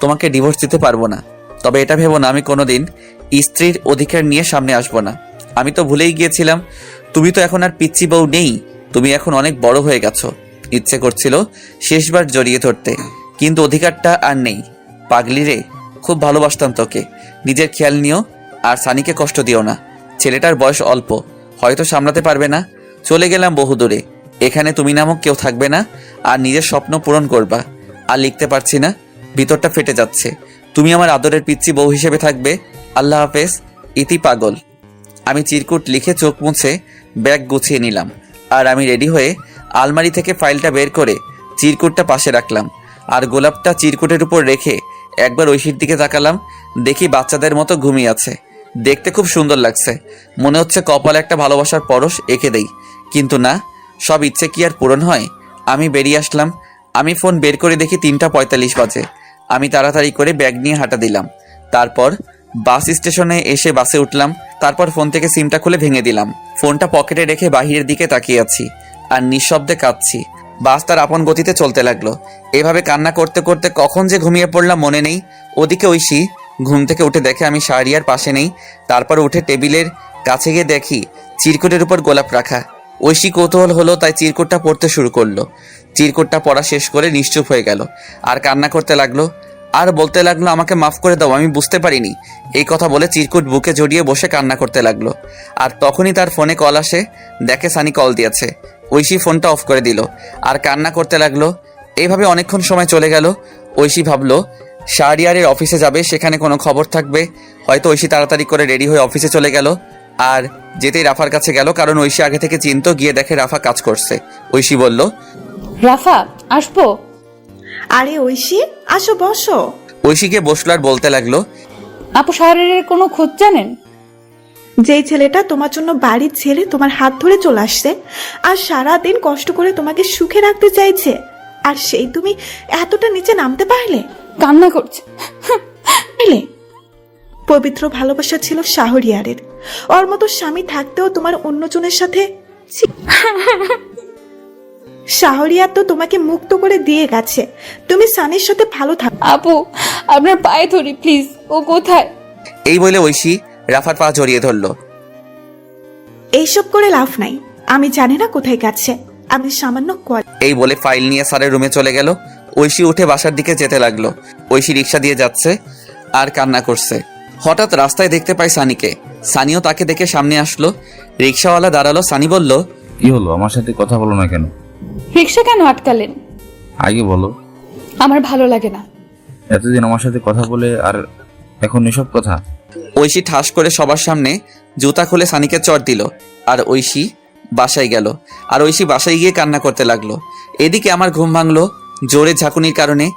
তোমাকে ডিভোর্স দিতে পারবো না। তবে এটা ভেবো না আমি কোনোদিন স্ত্রীর অধিকার নিয়ে সামনে আসবো না। আমি তো ভুলেই গিয়েছিলাম, তুমি তো এখন আর পিচ্চি বউ নেই, তুমি এখন অনেক বড় হয়ে গেছো। ইচ্ছে করছিল শেষবার জড়িয়ে ধরতে, কিন্তু অধিকারটা আর নেই। পাগলি রে, খুব ভালোবাসতাম তোকে। নিজের খেয়াল নিও, আর সানিকে কষ্ট দিও না। ছেলেটার বয়স অল্প, হয়তো সামলাতে পারবে না। চলে গেলাম বহুদূরে, এখানে তুমি নামক কেউ থাকবে না, আর নিজের স্বপ্ন পূরণ করবা। আর লিখতে পারছি না, ভিতরটা ফেটে যাচ্ছে। তুমি আমার আদরের পিচ্চি বউ হিসেবে থাকবে। আল্লাহ হাফেজ, ইতি পাগল। আমি চিরকুট লিখে চোখ মুছে ব্যাগ গুছিয়ে নিলাম, আর আমি রেডি হয়ে আলমারি থেকে ফাইলটা বের করে চিরকুটটা পাশে রাখলাম, আর গোলাপটা চিরকুটের উপর রেখে একবার ঐশীর দিকে তাকালাম। দেখি বাচ্চাদের মতো ঘুমিয়ে আছে, দেখতে খুব সুন্দর লাগছে। মনে হচ্ছে কপালে একটা ভালোবাসার পরশ এঁকে দেই, কিন্তু না, সব ইচ্ছে কি আর পূরণ হয়? আমি বেরিয়ে আসলাম। আমি ফোন বের করে দেখি 3:45 বাজে। আমি তাড়াতাড়ি করে ব্যাগ নিয়ে হাঁটা দিলাম। তারপর বাস স্টেশনে এসে বাসে উঠলাম। তারপর ফোন থেকে সিমটা খুলে ভেঙে দিলাম। ফোনটা পকেটে রেখে বাহিরের দিকে তাকিয়ে আছি আর নিঃশব্দে কাঁদছি। বাস তার আপন গতিতে চলতে লাগলো। এভাবে কান্না করতে করতে কখন যে ঘুমিয়ে পড়লাম মনে নেই। ওদিকে ঐশী ঘুম থেকে উঠে দেখে আমি শাহরিয়ার পাশে নেই। তারপর উঠে টেবিলের কাছে গিয়ে দেখি চিরকুটের উপর গোলাপ রাখা। ঐশী কৌতূহল হলো, তাই চিরকুটটা পড়তে শুরু করলো। চিরকুটটা পড়া শেষ করে নিশ্চুপ হয়ে গেল আর কান্না করতে লাগলো। আর বলতে লাগলো, আমাকে মাফ করে দাও, আমি বুঝতে পারিনি। এই কথা বলে চিরকুট বুকে জড়িয়ে বসে কান্না করতে লাগলো। আর তখনই তার ফোনে কল আসে। দেখে সানি কল দিয়েছে। ঐশী ফোনটা অফ করে দিল আর কান্না করতে লাগলো। এইভাবে অনেকক্ষণ সময় চলে গেল। ঐশী ভাবলো শাহরিয়ারের অফিসে যাবে, সেখানে কোনো খবর থাকবে। হয়তো ঐশী তাড়াতাড়ি করে রেডি হয়ে অফিসে চলে গেল। আর যেতেই রাফার কাছে গেল, কারণ ঐশী আগে থেকে চিন্তা। গিয়ে দেখে রাফা কাজ করছে। ঐশী বলল, রাফা, আসবো? আরে ঐশী, আসো বসো। ঐশীকে বসলো আর বলতে লাগলো, আপু শাহরিয়ারের কোনো খোঁজ জানেন? যেই ছেলেটা তোমার জন্য বাড়ির ছেলে তোমার হাত ধরে চলে আসছে আর সারাদিন কষ্ট করে তোমাকে সুখে রাখতে চাইছে, আর সেই তুমি এতটা নিচে নামতে পারলে? কান্না করছে। পবিত্র ভালোবাসা ছিল শাহরিয়ারের। ওর মতো স্বামী থাকতেও তোমার অন্যজনের সাথে। শাহরিয়ার তো তোমাকে মুক্ত করে দিয়ে গেছে, তুমি সানির সাথে ভালো থাকো। আপু, আপনার পায়ে ধরি প্লিজ, ও কোথায়? এই বলে ঐশী রাফার পা জড়িয়ে ধরলো। এইসব করে লাভ নাই, আমি জানি না কোথায় গেছে, আমি সামান্য এই বলে ফাইল নিয়ে স্যারের রুমে চলে গেল। ঐশী উঠে বাসার দিকে যেতে লাগলো। ঐশী রিক্সা দিয়ে যাচ্ছে আর কান্না করছে। হঠাৎ রাস্তায় দেখতে পাই সানিকে। সানিও তাকে দেখে সামনে আসলো। রিক্সাওয়ালা দাঁড়ালো। সানি বলল, কি হলো, আমার সাথে কথা বলো না কেন? রিক্সা কেন আটকালেন? আগে বলো। আমার ভালো লাগে না। এতদিন আমার সাথে কথা বলে আর এখন এসব কথা? ঐশী ঠাস করে সবার সামনে জুতা খুলে সানিকে চড় দিল। আর ঐশী বাসায় গেল। আর ঐশী বাসায় গিয়ে কান্না করতে লাগলো। এদিকে আমার ঘুম ভাঙলো জোরে ঝাঁকুনির কারণে।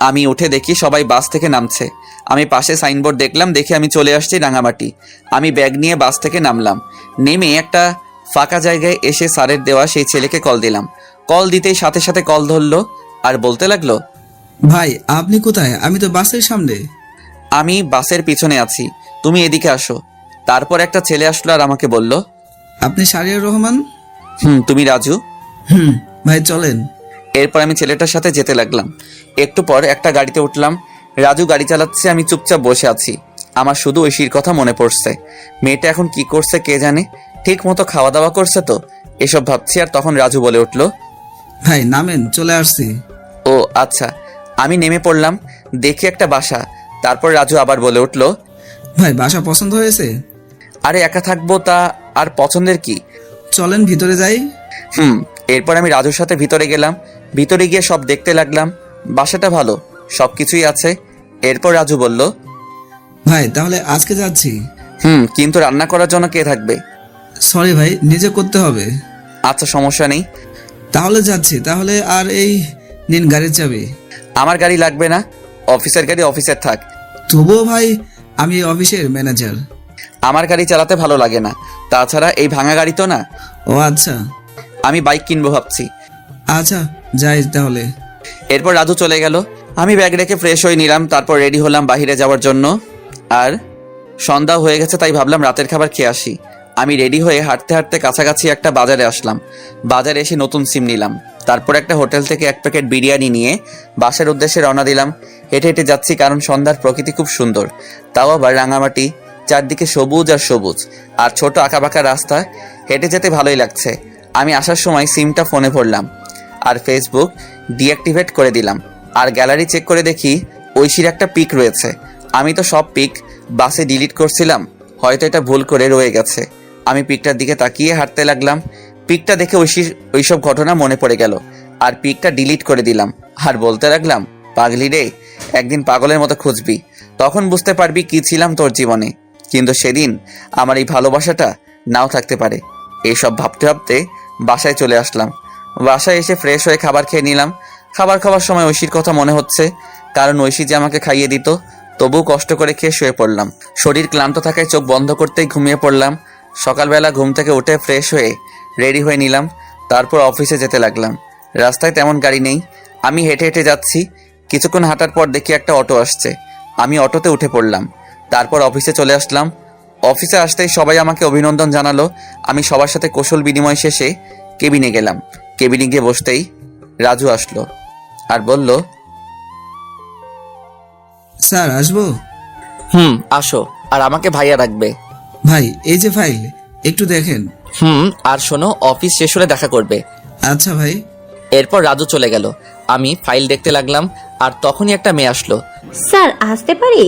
আমি উঠে দেখি সবাই বাস থেকে নামছে। আমি পাশে সাইনবোর্ড দেখলাম, দেখে আমি চলে আসছি রাঙামাটি। আমি ব্যাগ নিয়ে বাস থেকে নামলাম। নেমে একটা ফাঁকা জায়গায় এসে স্যারের দেওয়া সেই ছেলেকে কল দিলাম। কল দিতেই সাথে সাথে কল ধরলো আর বলতে লাগলো, ভাই আপনি কোথায়? আমি তো বাসের সামনে। আমি বাসের পিছনে আছি, তুমি এদিকে আসো। তারপর একটা ছেলে আসলো আর আমাকে বলল, আপনি শাহরিয়ার রহমান? তুমি রাজু? ভাই চলেন। এরপর আমি ছেলেটার সাথে যেতে লাগলাম। একটু পর একটা গাড়িতে উঠলাম। রাজু গাড়ি চালাচ্ছে, আমি চুপচাপ বসে আছি। আমার শুধু ঐশীর কথা মনে পড়ছে। মেয়েটা এখন কি করছে কে জানে, ঠিক মতো খাওয়া দাওয়া করছে তো, এসব ভাবছি। আর তখন রাজু বলে উঠলো, ভাই নামেন, চলে আসছি। ও আচ্ছা। আমি নেমে পড়লাম, দেখি একটা বাসা। তারপর রাজু আবার বলে উঠলো, ভাই বাসা পছন্দ হয়েছে? আরে একা থাকবো তা আর পছন্দের কি, চলেন ভিতরে যাই। এরপর আমি রাজুর সাথে ভিতরে গেলাম। ভিতরে গিয়ে সব দেখতে লাগলাম। বাসাটা ভালো, সবকিছুই আছে। এরপর রাজু বলল, ভাই তাহলে আজকে যাচ্ছি। কিন্তু রান্না করার জন্য কে থাকবে? সরি ভাই, নিজে করতে হবে। আচ্ছা সমস্যা নেই, তাহলে যাচ্ছি। তাহলে আর এই নিন গাড়ির চাবি। আমার গাড়ি লাগবে না, অফিসের গাড়ি অফিসের থাক। তবুও ভাই, আমি অফিসের ম্যানেজার। আমার গাড়ি চালাতে ভালো লাগে না, তাছাড়া এই ভাঙা গাড়ি তো না। ও আচ্ছা, আমি বাইক কিনবো ভাবছি। আচ্ছা যাই তাহলে। এরপর রাজু চলে গেল। আমি ব্যাগ রেখে ফ্রেশ হয়ে নিলাম। তারপর রেডি হলাম বাইরে যাওয়ার জন্য। আর সন্ধ্যা হয়ে গেছে, তাই ভাবলাম রাতের খাবার খেয়ে আসি। আমি রেডি হয়ে হাঁটতে হাঁটতে কাছাকাছি একটা বাজারে আসলাম। বাজারে এসে নতুন সিম নিলাম। তারপর একটা হোটেল থেকে 1 প্যাকেট বিরিয়ানি নিয়ে বাসের উদ্দেশ্যে রওনা দিলাম। হেঁটে হেঁটে যাচ্ছি কারণ সন্ধ্যার প্রকৃতি খুব সুন্দর, তাও আবার রাঙামাটি, চারদিকে সবুজ আর সবুজ, আর ছোট আঁকাবাঁকা রাস্তা, হেঁটে যেতে ভালোই লাগছে। আমি আসার সময় সিমটা ফোনে ভরলাম আর ফেসবুক ডিঅ্যাক্টিভেট করে দিলাম, আর গ্যালারি চেক করে দেখি ঐশীর একটা পিক রয়েছে। আমি তো সব পিক বাসে ডিলিট করছিলাম, হয়তো এটা ভুল করে রয়ে গেছে। আমি পিকটার দিকে তাকিয়ে হাঁটতে লাগলাম। পিকটা দেখে ঐশীর ওইসব ঘটনা মনে পড়ে গেল, আর পিকটা ডিলিট করে দিলাম। আর বলতে লাগলাম, পাগলি রে, একদিন পাগলের মতো খুঁজবি, তখন বুঝতে পারবি কি ছিলাম তোর জীবনে। কিন্তু সেদিন আমার এই ভালোবাসাটা নাও থাকতে পারে। এইসব ভাবতে ভাবতে বাসায় চলে আসলাম। বাসায় এসে ফ্রেশ হয়ে খাবার খেয়ে নিলাম। খাবার খাওয়ার সময় ঐশীর কথা মনে হচ্ছে, কারণ ঐশী যে আমাকে খাইয়ে দিত। তবুও কষ্ট করে খেয়ে শুয়ে পড়লাম। শরীর ক্লান্ত থাকায় চোখ বন্ধ করতেই ঘুমিয়ে পড়লাম। সকালবেলা ঘুম থেকে উঠে ফ্রেশ হয়ে রেডি হয়ে নিলাম, তারপর অফিসে যেতে লাগলাম। রাস্তায় তেমন গাড়ি নেই, আমি হেঁটে হেঁটে যাচ্ছি। কিছুক্ষণ হাঁটার পর দেখি একটা অটো আসছে, আমি অটোতে উঠে পড়লাম। তারপর অফিসে চলে আসলাম। অফিসে আসতেই সবাই আমাকে অভিনন্দন জানালো। আমি সবার সাথে কৌশল বিনিময় শেষে কেবিনে গেলাম। কেবিনে গিয়ে বসতেই রাজু আসলো আর বলল, স্যার আসবো? আসো। আর আমাকে ভাইয়া রাখবে। ভাই এই যে ফাইল, একটু দেখেন। আর শোনো, অফিস শেষ হলে দেখা করবে। আচ্ছা ভাই। এরপর রাজু চলে গেল। আমি ফাইল দেখতে লাগলাম, আর তখনই একটা মেয়ে আসলো। স্যার আসতে পারি?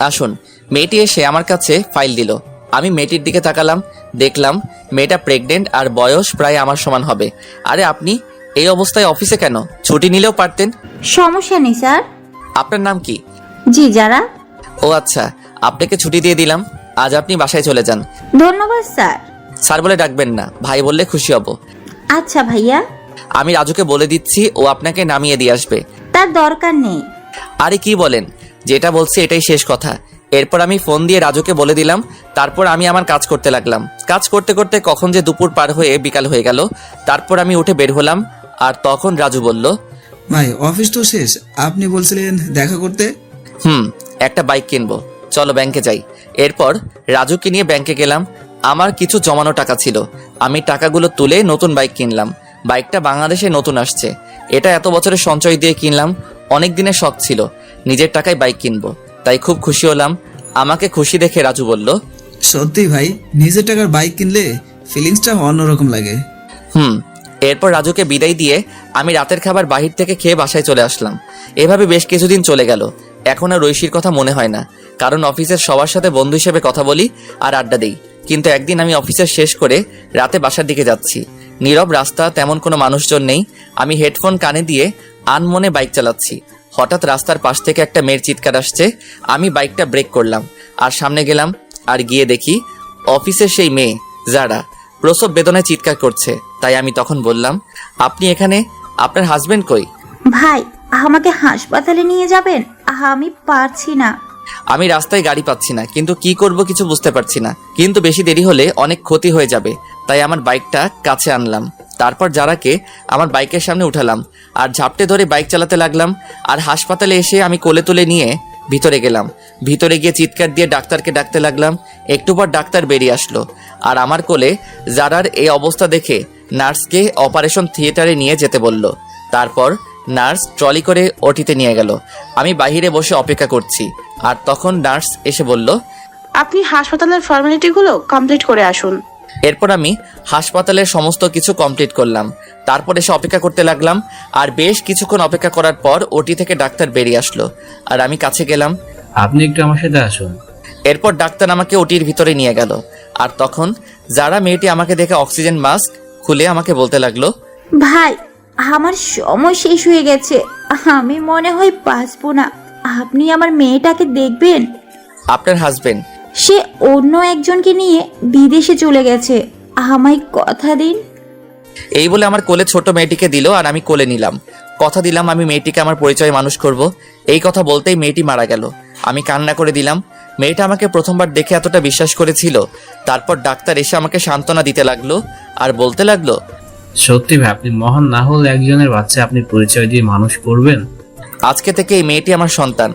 আসুন। মেয়েটি এসে আমার কাছে ফাইল দিল। আমি মেয়েটির দিকে তাকালাম, দেখলাম মেয়েটা প্রেগনেন্ট আর বয়স প্রায় আমার সমান হবে। আরে আপনি এই অবস্থায় অফিসে কেন? ছুটি নিলেও পারতেন। সমস্যা নেই স্যার। আপনার নাম কি? জি যারা। ও আচ্ছা, আপনাকে ছুটি দিয়ে দিলাম, আজ আপনি বাসায় চলে যান। ধন্যবাদ স্যার। স্যার বলে ডাকবেন না, ভাই বললে খুশি হব। আচ্ছা ভাইয়া। আমি রাজুকে বলে দিচ্ছি, ও আপনাকে নামিয়ে দিয়ে আসবে। তার দরকার নেই। আরে কি বলেন, যেটা বলছি এটাই শেষ কথা। এরপর আমি ফোন দিয়ে রাজুকে বলে দিলাম। তারপর আমি আমার কাজ করতে লাগলাম। কাজ করতে করতে কখন যে দুপুর পার হয়ে বিকাল হয়ে গেল। তারপর আমি উঠে বের হলাম, আর তখন রাজু বলল, ভাই অফিস তো শেষ, আপনি বলছিলেন দেখা করতে। একটা বাইক কিনবো, চলো ব্যাংকে যাই। এরপর রাজুকে নিয়ে ব্যাংকে গেলাম। আমার কিছু জমানো টাকা ছিল, আমি টাকাগুলো তুলে নতুন বাইক কিনলাম। বাইকটা বাংলাদেশে নতুন আসছে, এটা এত বছরের সঞ্চয় দিয়ে কিনলাম। অনেক দিনের শখ ছিল নিজের টাকায় বাইক কিনবো, তাই খুব খুশি হলাম। আমাকে খুশি দেখে রাজু বলল, সত্যি ভাই, নিজের টাকার বাইক কিনলে ফিলিংসটা অন্যরকম লাগে। এরপর রাজুকে বিদায় দিয়ে আমি রাতের খাবার বাহির থেকে খেয়ে বাসায় চলে আসলাম। এভাবে বেশ কিছুদিন চলে গেল। এখন আর ঐশীর কথা মনে হয় না, কারণ অফিসের সবার সাথে বন্ধু হিসেবে কথা বলি আর আড্ডা দিই। কিন্তু একদিন আমি অফিসের শেষ করে রাতে বাসার দিকে যাচ্ছি। নীরব রাস্তা, তেমন কোনো মানুষজন নেই। আমি হেডফোন কানে দিয়ে আনমনে বাইক চালাচ্ছি। হঠাৎ রাস্তার পাশ থেকে একটা মেয়ের চিৎকার আসছে। আমি বাইকটা ব্রেক করলাম আর সামনে গেলাম, আর গিয়ে দেখি অফিসের সেই মেয়ে যারা প্রসব বেদনায় চিৎকার করছে। তাই আমি তখন বললাম, আপনি এখানে? আপনার হাজবেন্ড কই? ভাই আমাকে হাসপাতালে নিয়ে যাবেন, আমি পারছি না। আমি রাস্তায় গাড়ি পাচ্ছি না, কিন্তু কি করব কিছু বুঝতে পারছি না। কিন্তু বেশি দেরি হলে অনেক ক্ষতি হয়ে যাবে, তাই আমার বাইকটা কাছে আনলাম। তারপর যারাকে আমার বাইকের সামনে উঠালাম আর ঝাপটে ধরে বাইক চালাতে লাগলাম। আর হাসপাতালে এসে আমি কোলে তুলে নিয়ে ভিতরে গেলাম। ভিতরে গিয়ে চিৎকার দিয়ে ডাক্তারকে ডাকতে লাগলাম। একটু পর ডাক্তার বেরিয়ে আসলো, আর আমার কোলে যারার এই অবস্থা দেখে নার্সকে অপারেশন থিয়েটারে নিয়ে যেতে বলল। তারপর নার্স ট্রলি করে ওটিতে নিয়ে গেল। আমি বাইরে বসে অপেক্ষা করছি, আর তখন নার্স এসে বলল, আপনি হাসপাতালের ফর্মালিটিগুলো কমপ্লিট করে আসুন। এরপর আমি হাসপাতালের সমস্ত কিছু কমপ্লিট করলাম। তারপর এসে অপেক্ষা করতে লাগলাম, আর বেশ কিছুক্ষণ অপেক্ষা করার পর ওটি থেকে ডাক্তার বেরিয়ে আসলো, আর আমি কাছে গেলাম। আপনি একটু আমার সাথে আসুন। এরপর ডাক্তার আমাকে ওটির ভিতরে নিয়ে গেল, আর তখন যারা মেয়েটি আমাকে দেখে অক্সিজেন মাস্ক খুলে আমাকে বলতে লাগলো, ভাই আমার সময় শেষ হয়ে গেছে, আমি মনে হয় বাঁচবো না, আপনি আমার মেয়েটাকে দেখবেন। আপনার হাজবেন্ড? সে অন্য একজনকে নিয়ে বিদেশে চলে গেছে, আমায় কথা দিন। এই বলে আমার কোলে ছোট মেয়েটিকে দিল, আর আমি কোলে নিলাম। কথা দিলাম আমি মেয়েটিকে আমার পরিচয় মানুষ করব। এই কথা বলতেই মেয়েটি মারা গেল। আমি কান্না করে দিলাম। মেয়েটা আমাকে প্রথমবার দেখে এতটা বিশ্বাস করেছিল। তারপর ডাক্তার এসে আমাকে সান্ত্বনা দিতে লাগলো আর বলতে লাগলো, সত্যি ভাই, আপনি মহান না হলে একজনের বাচ্চা আপনি পরিচয় দিয়ে মানুষ করবেন। আজকে থেকে এই মেয়েটি আমার সন্তান।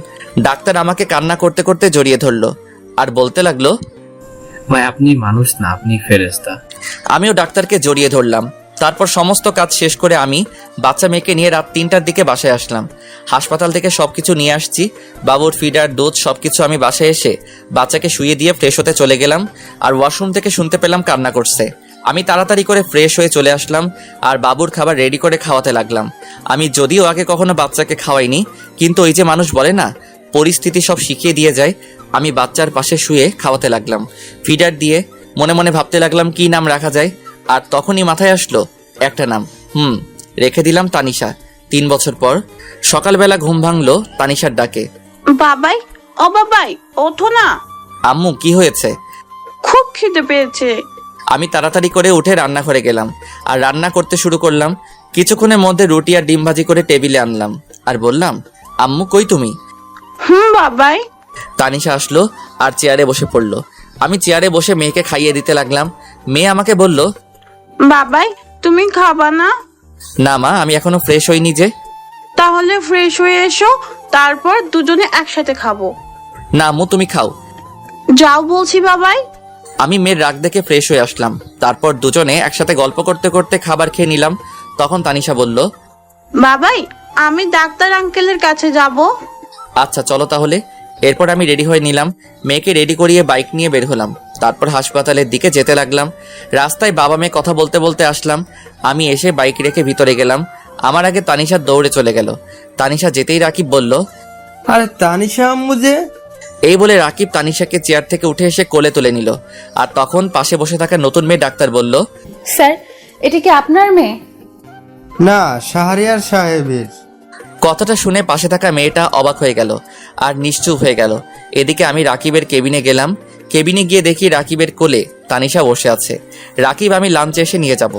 ডাক্তার আমাকে কান্না করতে করতে জড়িয়ে ধরলো আর বলতে লাগলো, ভাই আপনি মানুষ না, আপনি ফেরেশতা। আমিও ডাক্তারকে জড়িয়ে ধরলাম। তারপর সমস্ত কাজ শেষ করে আমি বাচ্চা মেয়েকে নিয়ে রাত 3টার দিকে বাসায় আসলাম। হাসপাতাল থেকে সবকিছু নিয়ে আসছি, বাবুর ফিডার, দুধ সবকিছু। আমি বাসায় এসে বাচ্চাকে শুয়ে দিয়ে ফ্রেশ হতে চলে গেলাম, আর ওয়াশরুম থেকে শুনতে পেলাম কান্না করছে। আমি তাড়াতাড়ি করে ফ্রেশ হয়ে চলে আসলাম আর বাবুর খাবার রেডি করে খাওয়াতে লাগলাম। আমি যদিও আগে কখনো বাচ্চাকে খাওয়াইনি, কিন্তু ওই যে মানুষ বলে না, পরিস্থিতি সব শিখিয়ে দিয়ে যায়। আমি বাচ্চার পাশে শুয়ে খাওয়াতে লাগলাম, ফিডার দিয়ে। মনে মনে ভাবতে লাগলাম কি নাম রাখা যায়, আর তখনই মাথায় আসলো একটা নাম। রেখে দিলাম তানিশা। 3 বছর পর সকালবেলা ঘুম ভাঙলো তানিশার ডাকে। বাবাই, ও বাবাই, ওঠো না। আম্মু, কি হয়েছে? খুব খিদে পেয়েছে। আমি তাড়াতাড়ি করে উঠে রান্নাঘরে গেলাম আর রান্না করতে শুরু করলাম। কিছুক্ষণের মধ্যে রুটি আর ডিম ভাজি করে টেবিলে আনলাম আর বললাম, আম্মু কই তুমি? বাবাই। তানিশা আসলো আর চেয়ারে বসে পড়লো। আমি চেয়ারে বসে মেয়েকে খাইয়ে দিতে লাগলাম। মেয়ে আমাকে বলল, বাবাই, তুমি খাবা না? না মা, আমি এখনো ফ্রেশ হইনি যে। তাহলে ফ্রেশ হয়ে এসো, তারপর দুজনে একসাথে খাবো। না আম্মু, তুমি খাও। যাও বলছি বাবাই। আমি মেয়ের রাগ দেখে ফ্রেশ হয়ে আসলাম। তারপর দুজনে একসাথে গল্প করতে করতে খাবার খেয়ে নিলাম। তখন তানিশা বলল, বাবাই, আমি ডাক্তার আঙ্কেলের কাছে যাব। আচ্ছা চলো তাহলে। এরপর আমি রেডি হয়ে নিলাম, মেয়েকে রেডি করিয়ে বাইক নিয়ে বের হলাম। তারপর হাসপাতালের দিকে যেতে লাগলাম। রাস্তায় বাবা মেয়ে কথা বলতে বলতে আসলাম। আমি এসে বাইক রেখে ভিতরে গেলাম। আমার আগে তানিশা দৌড়ে চলে গেল। তানিশা যেতেই রাকিব বলল, আরে তানিশা আম্মু যে। এই বলে রাকিব তানিশাকে চেয়ার থেকে উঠে এসে কোলে তুলে নিল। আর তখন পাশে বসে থাকা নতুন মেয়ে ডাক্তার বলল, স্যার, এটা কি আপনার মেয়ে? না, শাহরিয়ার সাহেবের। কথাটা শুনে পাশে থাকা মেয়েটা অবাক হয়ে গেল আর নিশ্চুপ হয়ে গেল। এদিকে আমি রাকিবের কেবিনে গেলাম। কেবিনে গিয়ে দেখি রাকিবের কোলে তানিশা বসে আছে। রাকিব, আমি লাঞ্চে এসে নিয়ে যাব।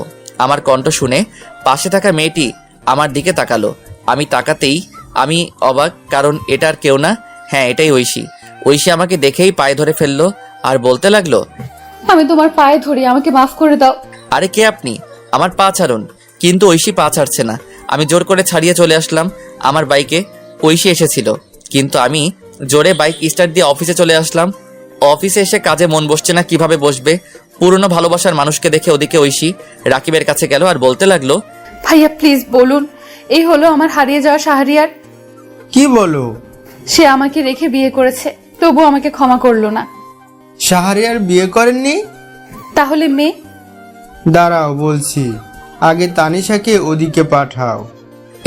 আমার কণ্ঠ শুনে পাশে থাকা মেয়েটি আমার দিকে তাকালো। আমি তাকাতেই আমি অবাক, কারণ এটার কেউ না, হ্যাঁ এটাই ঐশী। ঐশী আমাকে দেখেই পায়ে ধরে ফেললো আর বলতে লাগলো, আমি তোমার পায়ে ধরি, আমাকে মাফ করে দাও। আরে কে আপনি? আমার পা ছাড়ুন। কিন্তু ঐশী পা ছাড়ছে না। আমি জোর করে ছাড়িয়ে চলে আসলাম আমার বাইকে। ঐশী এসেছিল, কিন্তু আমি জোরে বাইক স্টার্ট দিয়ে অফিসে চলে আসলাম। অফিসে এসে কাজে মন বসছে না, কিভাবে বসবে? পুরনো ভালোবাসার মানুষকে দেখে ওদিকে ঐশী রাকিবের কাছে গেল আর বলতে লাগলো, ভাইয়া প্লিজ বলুন, এই হলো আমার হারিয়ে যাওয়া শাহরিয়ার। কি বলো? সে আমাকে রেখে বিয়ে করেছে, তবু আমাকে ক্ষমা করলো না। শাহরিয়ার বিয়ে করেননি? তাহলে মেয়ে? দাঁড়াও বলছি, আগে তানিশাকে ওদিকে পাঠাও।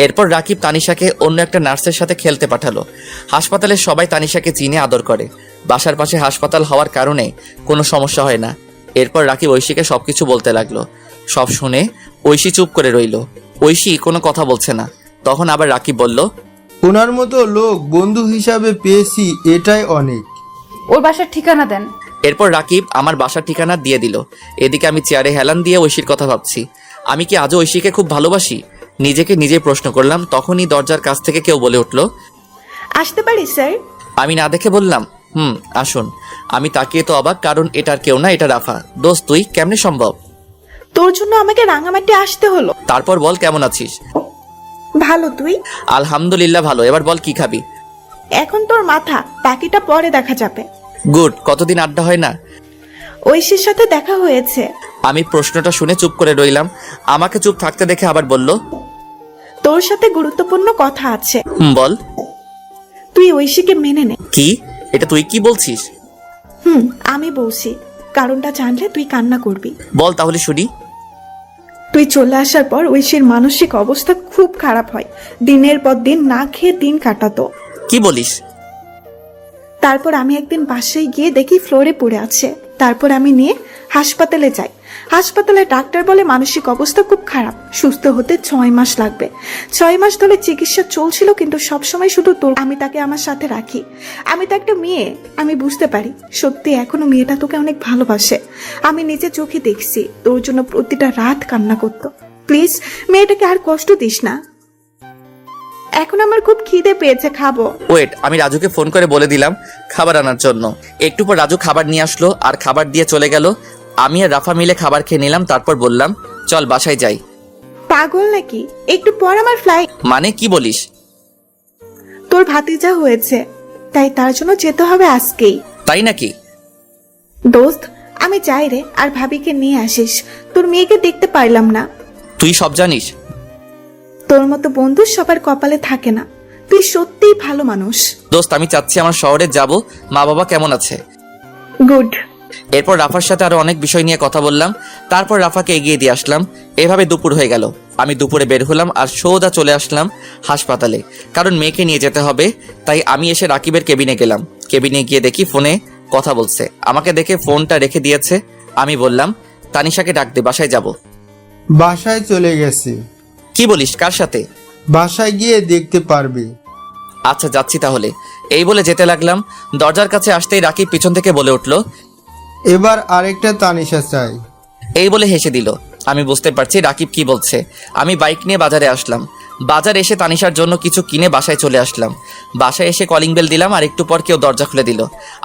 এরপর রাকিব তানিশাকে অন্য একটা নার্সের সাথে খেলতে পাঠালো। হাসপাতালে সবাই তানিশাকে চিনে আদর করে। বাসার পাশে হাসপাতাল হওয়ার কারণে কোনো সমস্যা হয় না। এরপর রাকিব ঐশীকে সবকিছু বলতে লাগলো। সব শুনে ঐশী চুপ করে রইল। ঐশী কোনো কথা বলছে না। তখন আবার রাকিব বলল, ওনার মতো লোক বন্ধু হিসাবে পেয়েছি, এটাই অনেক। ওর বাসার ঠিকানা দেন। এরপর রাকিব আমার বাসার ঠিকানা দিয়ে দিল। এদিকে আমি চেয়ারে হেলান দিয়ে ঐশীর কথা ভাবছি। আমি কি আজও ঐশীকে খুব ভালোবাসি? নিজেকে নিজে প্রশ্ন করলাম। তখনই দরজার কাছ থেকে কেউ বলে উঠল, আসতে পারি স্যার? আমি না দেখে বললাম, আসুন। আমি তাকিয়ে তো অবাক, কারণ এটার কেউ না, এটা রাফা। দোস্ত, তুই কেমনে সম্ভব? তোর জন্য আমাকে রাঙামাটি আসতে হলো। তারপর বল, কেমন আছিস? ভালো, তুই? আলহামদুলিল্লাহ ভালো। এবার বল কি খাবি? এখন তোর মাথা, বাকিটা পরে দেখা যাবে। গুড। কতদিন আড্ডা হয় না। ঐশীর সাথে দেখা হয়েছে। আমি প্রশ্নটা শুনে চুপ করে রইলাম। আমাকে চুপ থাকতে দেখে আবার বলল, তোর সাথে গুরুত্বপূর্ণ কথা আছে। বল। তুই ঐশীকে মেনে নে। কি? এটা তুই কি বলছিস? আমি বলছি, কারণটা জানলে তুই কান্না করবি। বল তাহলে শুনি। তুই চলে আসার পর ঐশীর মানসিক অবস্থা খুব খারাপ হয়। দিনের পর দিন না খেয়ে দিন কাটাতো। কি বলিস? তারপর আমি একদিন বাসায় গিয়ে দেখি ফ্লোরে পড়ে আছে। তারপর আমি নিয়ে হাসপাতালে যাই। হাসপাতালে ডাক্তার বলে মানসিক অবস্থা খুব খারাপ, সুস্থ হতে 6 মাস লাগবে। 6 মাস ধরে চিকিৎসা চলছিল, কিন্তু সবসময় শুধু তোর। আমি তাকে আমার সাথে রাখি। আমি তো একটা মেয়ে, আমি বুঝতে পারি সত্যি এখনো মেয়েটা তোকে অনেক ভালোবাসে। আমি নিজে চোখে দেখছি তোর জন্য প্রতিটা রাত কান্না করতো। প্লিজ মেয়েটাকে আর কষ্ট দিস না। এখন আমার খুব খিদে পেয়েছে, খাবো। ওয়েট, আমি রাজুকে ফোন করে বলে দিলাম খাবার আনার জন্য। একটু পর রাজু খাবার নিয়ে আসলো আর খাবার দিয়ে চলে গেল। আমি আর রাফা মিলে খাবার খেয়ে নিলাম। তারপর বললাম, চল বাসায় যাই। পাগল নাকি? একটু পর আমার ফ্লাইট। মানে কি বলিস? তোর ভাতিজা হয়েছে, তাই তার জন্য যেতে হবে আজকেই। তাই নাকি? দোস্ত, আমি চাই রে, আর ভাবিকে নিয়ে আসিস। তোর মেয়েকে দেখতে পারলাম না। তুই সব জানিস? তোর মতো বন্ধু সবার কপালে থাকে না। তুই সত্যিই ভালো মানুষ। দোস্ত, আমি চাচ্ছি আমার শহরে যাব। মা বাবা কেমন আছে? গুড। এরপর রাফার সাথে আরো অনেক বিষয় নিয়ে কথা বললাম। তারপর রাফাকে এগিয়ে দিয়ে আসলাম। এভাবে দুপুর হয়ে গেল। আমি দুপুরে বের হলাম আর সোজা চলে আসলাম হাসপাতালে, কারণ মেয়েকে নিয়ে যেতে হবে। তাই আমি এসে রাকিবের কেবিনে গেলাম। কেবিনে গিয়ে দেখি ফোনে কথা বলছে। আমাকে দেখে ফোনটা রেখে দিয়েছে। আমি বললাম, তানিশাকে ডাক দে, বাসায় যাব। বাসায় চলে গেছে। কি বলিস? কার সাথে? বাসায় গিয়ে দেখতে পারবে। আচ্ছা, যাচ্ছি তাহলে। এই বলে যেতে লাগলাম। দরজার কাছে আসতেই রাকিব পিছন থেকে বলে উঠল, এবার আরেকটা তানিশা চাই। এই বলে হেসে দিল। আমি বুঝতে পারছি রাকিব কি বলছে। আমি বাইক নিয়ে বাজারে আসলাম। বাজারে এসে তানিশার জন্য কিছু কিনে বাসায় চলে আসলাম। বাসায় এসে কলিং বেল দিলাম, আর একটু পর কেউ দরজা খুলে দিল।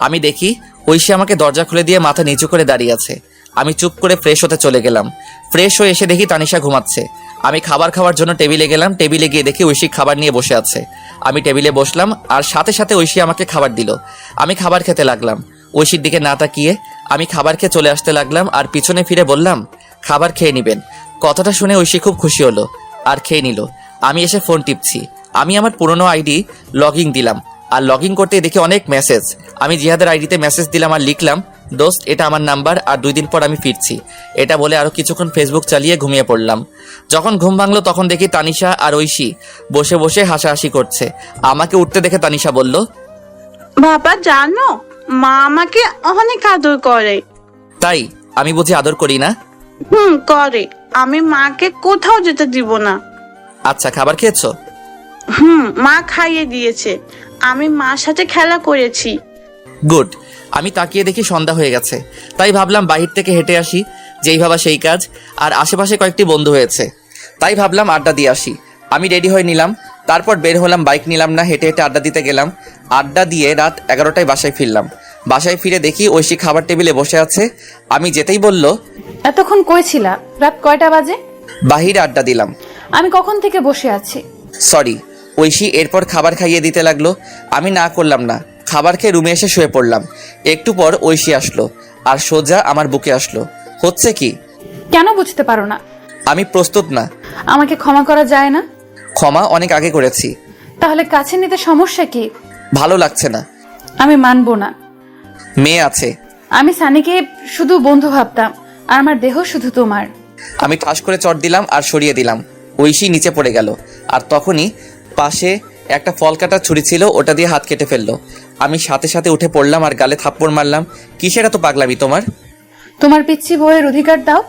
আমি দেখি ঐশী আমাকে দরজা খুলে দিয়ে মাথা নিচু করে দাঁড়িয়ে আছে। আমি চুপ করে ফ্রেশ হতে চলে গেলাম। ফ্রেশ হয়ে এসে দেখি তানিশা ঘুমাচ্ছে। আমি খাবার খাওয়ার জন্য টেবিলে গেলাম। টেবিলে গিয়ে দেখি ঐশী খাবার নিয়ে বসে আছে। আমি টেবিলে বসলাম আর সাথে সাথে ঐশী আমাকে খাবার দিল। আমি খাবার খেতে লাগলাম। ঐশীর দিকে না তাকিয়ে আমি খাবার খেয়ে চলে আসতে লাগলাম আর পিছনে ফিরে বললাম, খাবার খেয়ে নিবেন। কথাটা শুনে ঐশী খুব খুশি হলো আর খেয়ে নিল। আমি এসে ফোন টিপছি। আমি আমার পুরনো আইডি লগইন দিলাম আর লগইন করতে দেখি অনেক মেসেজ। আমি জিহাদের আইডিতে মেসেজ দিলাম আর লিখলাম, দোস্ত, এটা আমার নাম্বার আর 2 দিন পর আমি ফিরছি। এটা বলে আরো কিছুক্ষণ ফেসবুক চালিয়ে ঘুমিয়ে পড়লাম। যখন ঘুম ভাঙলো তখন দেখি তানিশা আর ঐশী বসে বসে হাসাহাসি করছে। আমাকে উঠতে দেখে তানিশা বলল, বাবা জানো, মা আমাকে অনেক আদর করে। তাই? আমি বুঝি আদর করি না? করে। আমি মাকে কোথাও যেতে দিব না। আচ্ছা, খাবার খেয়েছো? মা খাইয়ে দিয়েছে। আমি মার সাথে খেলা করেছি। গুড। আমি তাকিয়ে দেখি সন্ধ্যা হয়ে গেছে। তাই ভাবলাম বাহির থেকে হেঁটে আসি। যেই ভাবা সেই কাজ। আর আশেপাশে কয়েকটি বন্ধু হয়েছে, তাই ভাবলাম আড্ডা দিয়ে আসি। আমি রেডি হয়ে নিলাম। তারপর বের হলাম। বাইক নিলাম না, হেঁটে হেঁটে আড্ডা দিতে গেলাম। আড্ডা দিয়ে রাত 11টায় বাসায় ফিরলাম। বাসায় ফিরে দেখি ঐশী খাবার টেবিলে বসে আছে। আমি যেতেই বলল, এতক্ষণ কই ছিলা? রাত কয়টা বাজে? বাহিরে আড্ডা দিলাম। আমি কখন থেকে বসে আছি। সরি। ঐশী এরপর খাবার খাইয়ে দিতে লাগলো। আমি না করলাম না। খাবার খেয়ে রুমে এসে শুয়ে পড়লাম। একটু পর ঐশী আসলো আর সোজা আমার বুকে আসলো। হচ্ছে কি? কেন বুঝতে পারো না? আমি প্রস্তুত না। আমাকে ক্ষমা করা যায় না? ক্ষমা অনেক আগে করেছি। তাহলে কাছে নিতে সমস্যা কি? ভালো লাগছে না। আমি মানবো না। মেয়ে আছে। আমি সানিকে শুধু বন্ধু ভাবতাম, আর আমার দেহ শুধু তোমার। আমি ঠাস করে চট দিলাম আর সরিয়ে দিলাম। ঐশী নিচে পড়ে গেল। আর তখনই পাশে একটা ফল কাটার ছুরি ছিল, ওটা দিয়ে হাত কেটে ফেললো। আমি সাথে সাথে উঠে পড়লাম আর গালে থাপ্পড় মারলাম। কিসের এত পাগলামি তোমার? তোমার পিচ্ছি বউয়ের অধিকার দাও।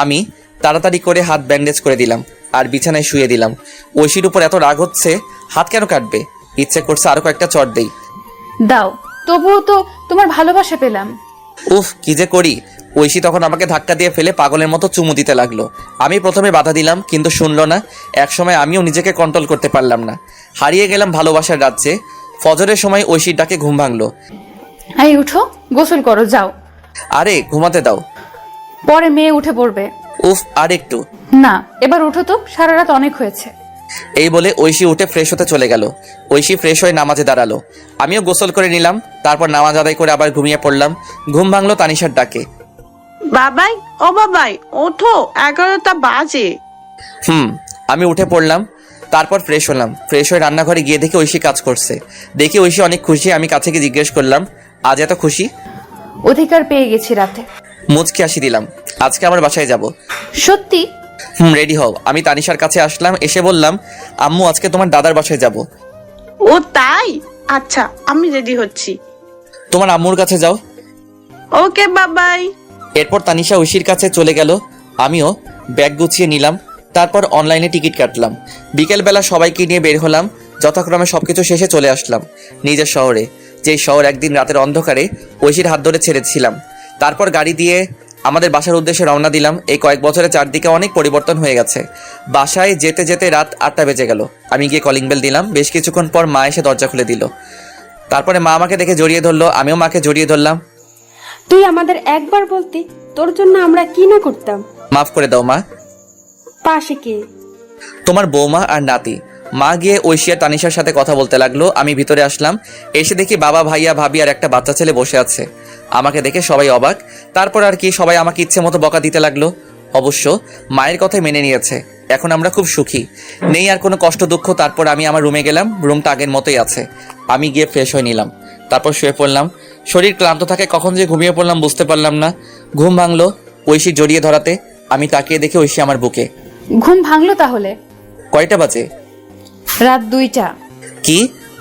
আমি তাড়াতাড়ি করে হাত ব্যান্ডেজ করে দিলাম আর বিছানায় শুয়ে দিলাম। ঐশীর উপর এত রাগ হচ্ছে, হাত কেন কাটবে? ইচ্ছে করছে আরো কয়েকটা চট দেই। দাও, তবুও তো তোমার ভালোবাসা পেলাম। উফ, কি যে করি। ঐশী তখন আমাকে ধাক্কা দিয়ে ফেলে পাগলের মতো চুমু দিতে লাগলো। আমি প্রথমে বাধা দিলাম, কিন্তু শুনলো না। একসময় আমিও নিজেকে কন্ট্রোল করতে পারলাম না। হারিয়ে গেলাম ভালোবাসার রাজ্যে। ফজরের সময় ঐশীর ডাকে ঘুম ভাঙলো। এই উঠো, গোসল করো, যাও। আরে ঘুমাতে দাও। পরে মেয়ে উঠে পড়বে। উফ, আর একটু। না, এবার উঠো তো, সারা রাত অনেক হয়েছে। এই বলে ঐশী উঠে ফ্রেশ হতে চলে গেল। ঐশী ফ্রেশ হয়ে নামাজে দাঁড়ালো। আমিও গোসল করে নিলাম। তারপর নামাজ আদায় করে আবার ঘুমিয়ে পড়লাম। ঘুম ভাঙলো তানিশার ডাকে। বাবাই, ও বাবাই, ওঠো, 11টা বাজে। আমি উঠে পড়লাম। তারপর ফ্রেশ হলাম। ফ্রেশ হয়ে রান্নাঘরে গিয়ে দেখি ঐশী কাজ করছে। দেখি ঐশী অনেক খুশি। আমি কাছে গিয়ে জিজ্ঞেস করলাম, আজ এত খুশি? অধিকার পেয়ে গেছি রাতে। মুচকি হাসি দিলাম। আজকে আমার বাসায় যাব। সত্যি? রেডি হও। আমি তানিশার কাছে আসলাম। এসে বললাম, আম্মু, আজকে তোমার দাদার বাসায় যাব। ও তাই? আচ্ছা, আমি রেডি হচ্ছি। তোমার আম্মুর কাছে যাও। ওকে বাবাই। এরপর তানিশা ঐশীর কাছে চলে গেল। আমিও ব্যাগ গুছিয়ে নিলাম। তারপর অনলাইনে টিকিট কাটলাম। বিকেলবেলা সবাইকে নিয়ে বের হলাম। যথাক্রমে সবকিছু শেষে চলে আসলাম নিজের শহরে, যেই শহর একদিন রাতের অন্ধকারে ঐশীর হাত ধরে ছেড়েছিলাম। তারপর গাড়ি দিয়ে আমাদের বাসার উদ্দেশ্যে রওনা দিলাম। এই কয়েক বছরে চারদিকে অনেক পরিবর্তন হয়ে গেছে। বাসায় যেতে যেতে রাত 8টা বেজে গেল। আমি গিয়ে কলিং বেল দিলাম। বেশ কিছুক্ষণ পর মা এসে দরজা খুলে দিল। তারপরে মা আমাকে দেখে জড়িয়ে ধরলো। আমিও মাকে জড়িয়ে ধরলাম। তুই আমাদের একবার বলতি, তোর জন্য আমরা কি না করতাম। মাফ করে দাও মা। পাশে কে? তোমার বৌমা আর নাতি। মা গিয়ে ঐশী আর তানিশার সাথে কথা বলতে লাগলো। আমি ভিতরে আসলাম। এসে দেখি বাবা, ভাইয়া, ভাবি আর একটা বাচ্চা ছেলে বসে আছে। আমাকে দেখে সবাই অবাক। তারপর আর কি, সবাই আমাকে ইচ্ছে মতো বকা দিতে লাগলো। অবশ্য মায়ের কথাই মেনে নিয়েছে। এখন আমরা খুব সুখী, নেই আর কোনো কষ্ট দুঃখ। তারপর আমি আমার রুমে গেলাম, রুমটা আগের মতোই আছে। আমি গিয়ে ফ্রেশ হয়ে নিলাম, তারপর শুয়ে পড়লাম। শরীর ক্লান্ত থাকে, কখন যে ঘুমিয়ে পড়লাম বুঝতে পারলাম না। ঘুম ভাঙলো ঐশী জড়িয়ে ধরাতে। আমি তাকিয়ে দেখি ঐশী আমার বুকে। ঘুম ভাঙলো তাহলে? কয়টা বাজে? রাত 2টা। কি?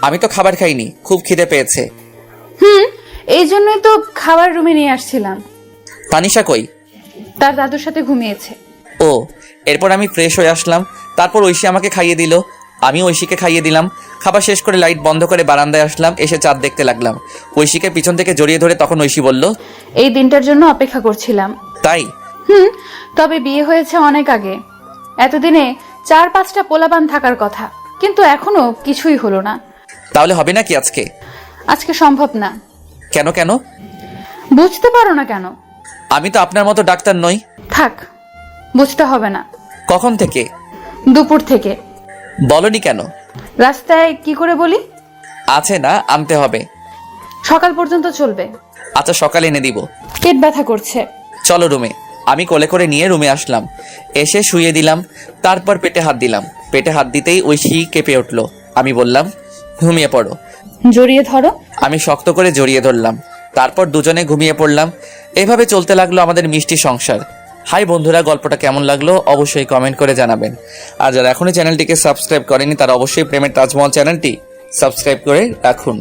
আমি তো খাবার খাইনি, খুব খিদে পেয়েছে। এই জন্যই তো খাবার রুমে নিয়ে আসছিলাম। তানিশা কই? তার দাদুর সাথে ঘুমিয়েছে। ও, এরপর আমি ফ্রেশ হয়ে আসলাম। তারপর ঐশী আমাকে খাইয়ে দিল, আমি ঐশীকে খাইয়ে দিলাম। খাবার শেষ করে লাইট বন্ধ করে বারান্দায় আসলাম, এসে চাঁদ দেখতে লাগলাম। ঐশীকে পিছন থেকে জড়িয়ে ধরে তখন ঐশী বলল, এই দিনটার জন্য অপেক্ষা করছিলাম। তাই? তবে বিয়ে হয়েছে অনেক আগে। এতদিনে 4-5টা পোলাপান থাকার কথা, কিন্তু এখনো কিছুই হলো না। তাহলে হবে নাকি আজকে? আজকে সম্ভব না। কেন কেন? বুঝতে পারো না কেন? আমি তো আপনার মতো ডাক্তার নই। থাক, বুঝতে হবে না। কখন থেকে? দুপুর থেকে। বলনি কেন? রাস্তায় কি করে বলি? আছে না, আনতে হবে। সকাল পর্যন্ত চলবে। আচ্ছা, সকালে এনে দিব। পেট ব্যথা করছে। চলো রুমে। আমি কোলে করে নিয়ে রুমে আসলাম, এসে শুয়ে দিলাম। তারপর পেটে হাত দিলাম। পেটে হাত দিতেই ঐশী কেঁপে উঠলো। আমি বললাম, ঘুমিয়ে পড়ো। জড়িয়ে ধরো। আমি শক্ত করে জড়িয়ে ধরলাম। তারপর দুজনে ঘুমিয়ে পড়লাম। এভাবে চলতে লাগলো আমাদের মিষ্টি সংসার। হাই বন্ধুরা, গল্পটা কেমন লাগলো অবশ্যই কমেন্ট করে জানাবেন। আর যারা এখনই চ্যানেলটিকে সাবস্ক্রাইব করেনি তারা অবশ্যই প্রেমের তাজমহল চ্যানেলটি সাবস্ক্রাইব করে রাখুন।